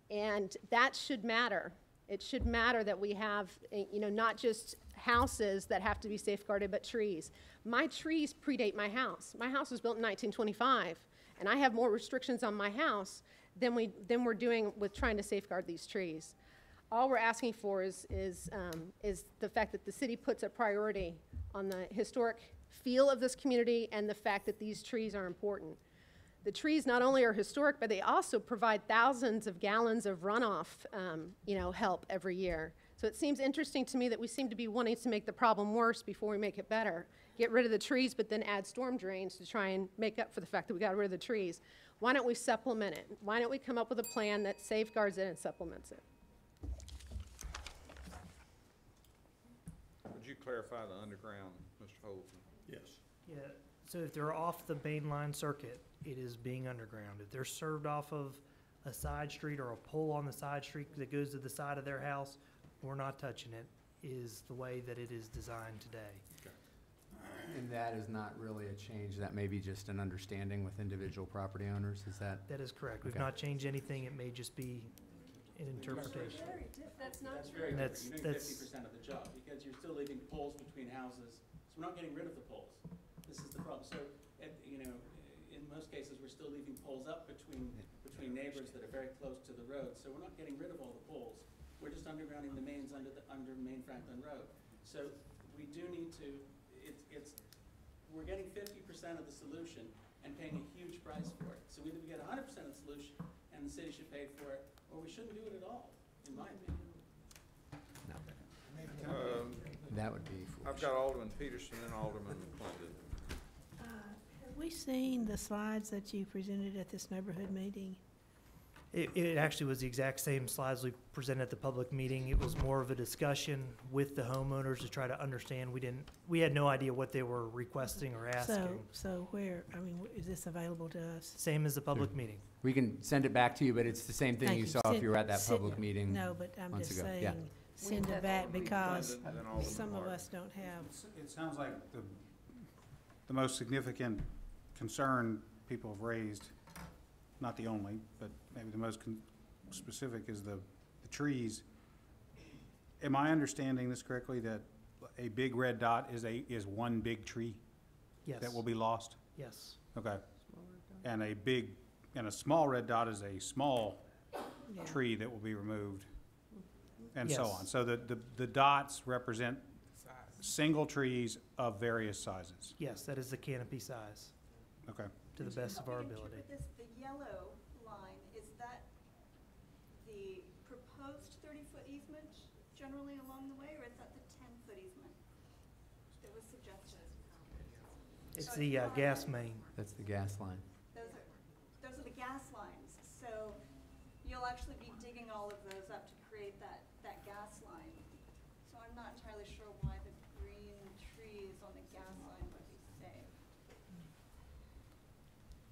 and that should matter. It should matter that we have, not just houses that have to be safeguarded, but trees. My trees predate my house. My house was built in 1925, and I have more restrictions on my house than we're doing with trying to safeguard these trees. All we're asking for is the fact that the city puts a priority on the historic feel of this community and the fact that these trees are important. The trees not only are historic, but they also provide thousands of gallons of runoff, help every year. So it seems interesting to me that we seem to be wanting to make the problem worse before we make it better. Get rid of the trees, but then add storm drains to try and make up for the fact that we got rid of the trees. Why don't we supplement it? Why don't we come up with a plan that safeguards it and supplements it? Would you clarify the underground, Mr. Holden? Yes. Yeah, so if they're off the main line circuit, it is being underground. If they're served off of a side street or a pole on the side street that goes to the side of their house, we're not touching it, is the way that it is designed today. And that is not really a change, that may be just an understanding with individual property owners, is that? That is correct. We've Okay. not changed anything. It may just be an interpretation. That's not That's very That's- different. You're doing that's- 50% of the job, because you're still leaving poles between houses. So we're not getting rid of the poles. This is the problem. So, you know, in most cases, we're still leaving poles up between neighbors that are very close to the road. So we're not getting rid of all the poles. We're just undergrounding the mains under Main Franklin Road. So we do need to, we're getting 50% of the solution and paying a huge price for it. So either we get 100% of the solution and the city should pay for it, or we shouldn't do it at all, in my opinion. That would be foolish. I've got Alderman Peterson and Alderman Clinton. Have we seen the slides that you presented at this neighborhood meeting? It actually was the exact same slides we presented at the public meeting. It was more of a discussion with the homeowners to try to understand. We had no idea what they were requesting or asking. So where, I mean, is this available to us? Same as the public meeting. We can send it back to you, but it's the same thing Thank you you. saw if Send- you were at that send- public meeting No, but I'm months just ago. Yeah. saying, send it back because Then Alderman some of Martin. us don't have. It sounds like the most significant concern people have raised, not the only, but maybe the most specific is the trees. Am I understanding this correctly, that a big red dot is one big tree? Yes. That will be lost? Yes. Okay. And a small red dot is a small Yeah. tree that will be removed, and so Yes. on. So the dots represent single trees of various sizes. Yes, that is the canopy size, Okay. to the best of our ability. The yellow line, is that the proposed 30-foot easement generally along the way, or is that the 10-foot easement that was suggested? It's the gas main. That's the gas line. Those are the gas lines, so you'll actually be digging all of those up to create that gas line. So I'm not entirely sure why the green trees on the gas line would be saved.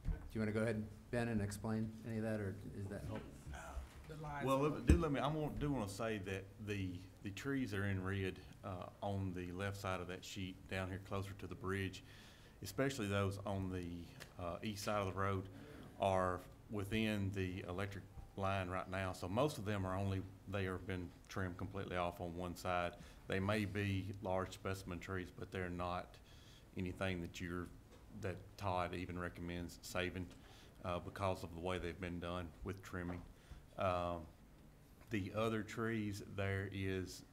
Do you want to go ahead, Ben, and explain any of that, or is that help? Well, do want to say that the trees that are in red on the left side of that sheet down here closer to the bridge, especially those on the east side of the road, are within the electric line right now. So most of them they have been trimmed completely off on one side. They may be large specimen trees, but they're not anything that Todd even recommends saving because of the way they've been done with trimming. The other trees, there is,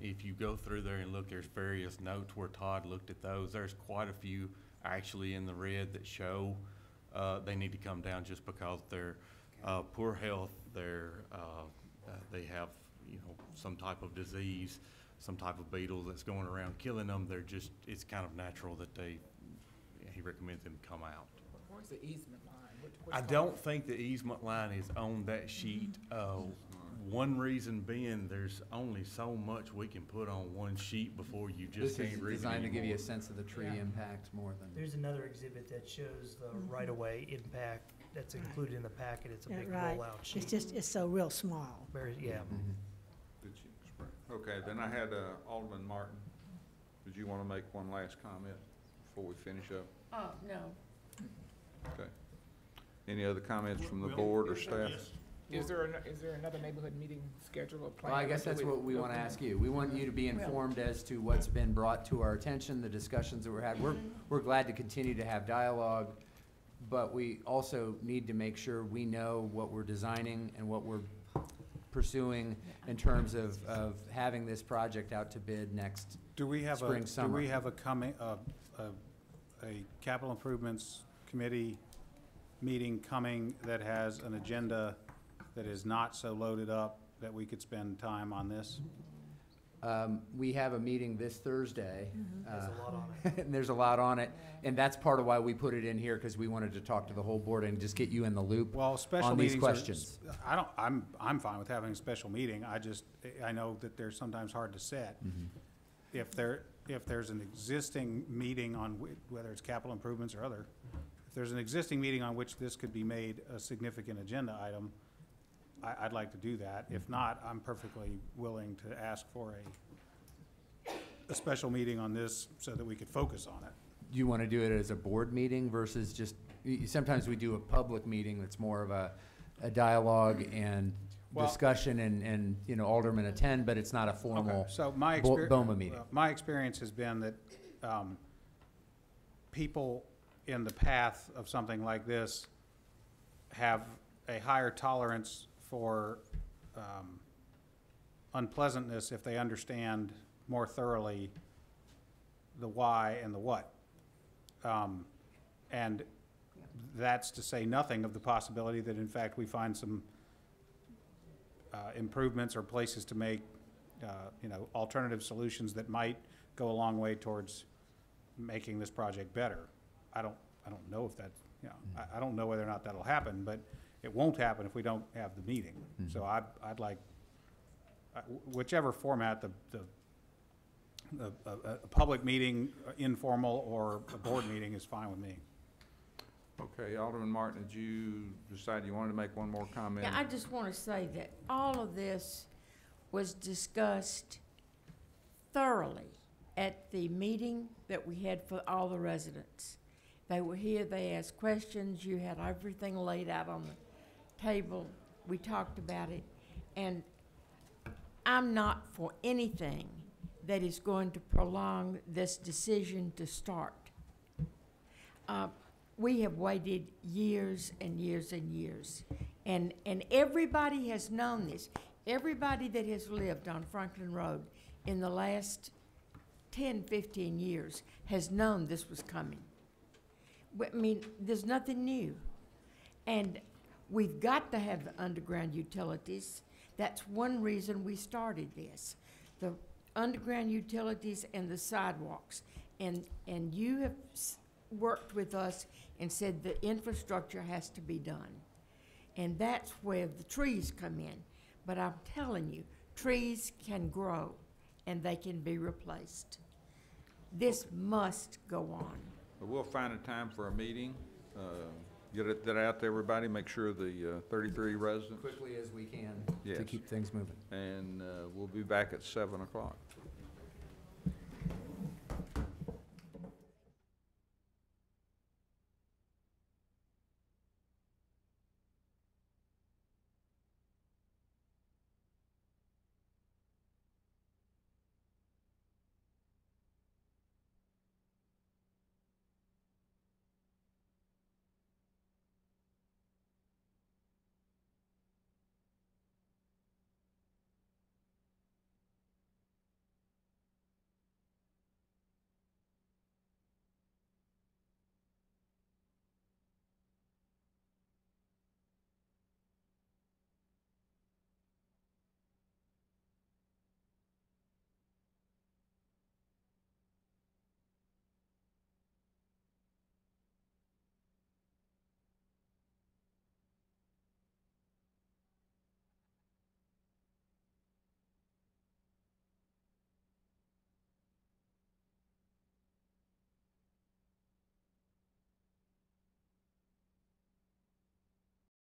if you go through there and look, there's various notes where Todd looked at those. There's quite a few actually in the red that show they need to come down just because they're poor health. They have, some type of disease, some type of beetle that's going around killing them. It's kind of natural that he recommends them come out. Where's the easement line? I don't think the easement line is on that sheet. One reason being, there's only so much we can put on one sheet before you just This can't is read it designed to give you a anymore. sense of the tree impact more than. There's another exhibit that shows the right-of-way impact that's included in the packet. It's a Yeah, big right. rollout sheet. It's so real small. Yeah. Did you express? Okay, then I had Alderman Martin. Did you want to make one last comment before we finish up? No. Okay. Any other comments from the board or staff? Is there another neighborhood meeting scheduled or planned? Well, I guess that's what we want to ask you. We want you to be informed as to what's been brought to our attention, the discussions that we're had. We're glad to continue to have dialogue, but we also need to make sure we know what we're designing and what we're pursuing in terms of having this project out to bid next spring, summer. Do we have a capital improvements committee meeting coming that has an agenda that is not so loaded up that we could spend time on this? We have a meeting this Thursday. There's a lot on it. And there's a lot on it, and that's part of why we put it in here, because we wanted to talk to the whole board and just get you in the loop Well, special on these meetings questions. I'm fine with having a special meeting. I know that they're sometimes hard to set. If there's an existing meeting on whether it's capital improvements or other, if there's an existing meeting on which this could be made a significant agenda item, I'd like to do that. If not, I'm perfectly willing to ask for a special meeting on this so that we could focus on it. Do you want to do it as a board meeting versus just, sometimes we do a public meeting that's more of a dialogue and Well- discussion and, you know, aldermen attend, but it's not a formal Okay, so my BOMA meeting. My experience has been that people in the path of something like this have a higher tolerance for unpleasantness if they understand more thoroughly the why and the what. And that's to say nothing of the possibility that in fact we find some improvements or places to make, you know, alternative solutions that might go a long way towards making this project better. I don't know if that, you know, I don't know whether or not that'll happen, but it won't happen if we don't have the meeting. So I'd like, whichever format, a public meeting, informal, or a board meeting is fine with me. Okay, Alderman Martin, did you decide you wanted to make one more comment? Yeah, I just want to say that all of this was discussed thoroughly at the meeting that we had for all the residents. They were here, they asked questions, you had everything laid out on the table, we talked about it, and I'm not for anything that is going to prolong this decision to start. We have waited years and years and years, and everybody has known this. Everybody that has lived on Franklin Road in the last 10, 15 years has known this was coming. I mean, there's nothing new. And we've got to have the underground utilities. That's one reason we started this. The underground utilities and the sidewalks. And you have worked with us and said the infrastructure has to be done. And that's where the trees come in. But I'm telling you, trees can grow and they can be replaced. This must go on. But we'll find a time for a meeting, get that out to everybody, make sure the 33 residents. Quickly as we can Yes. to keep things moving. And we'll be back at 7 o'clock.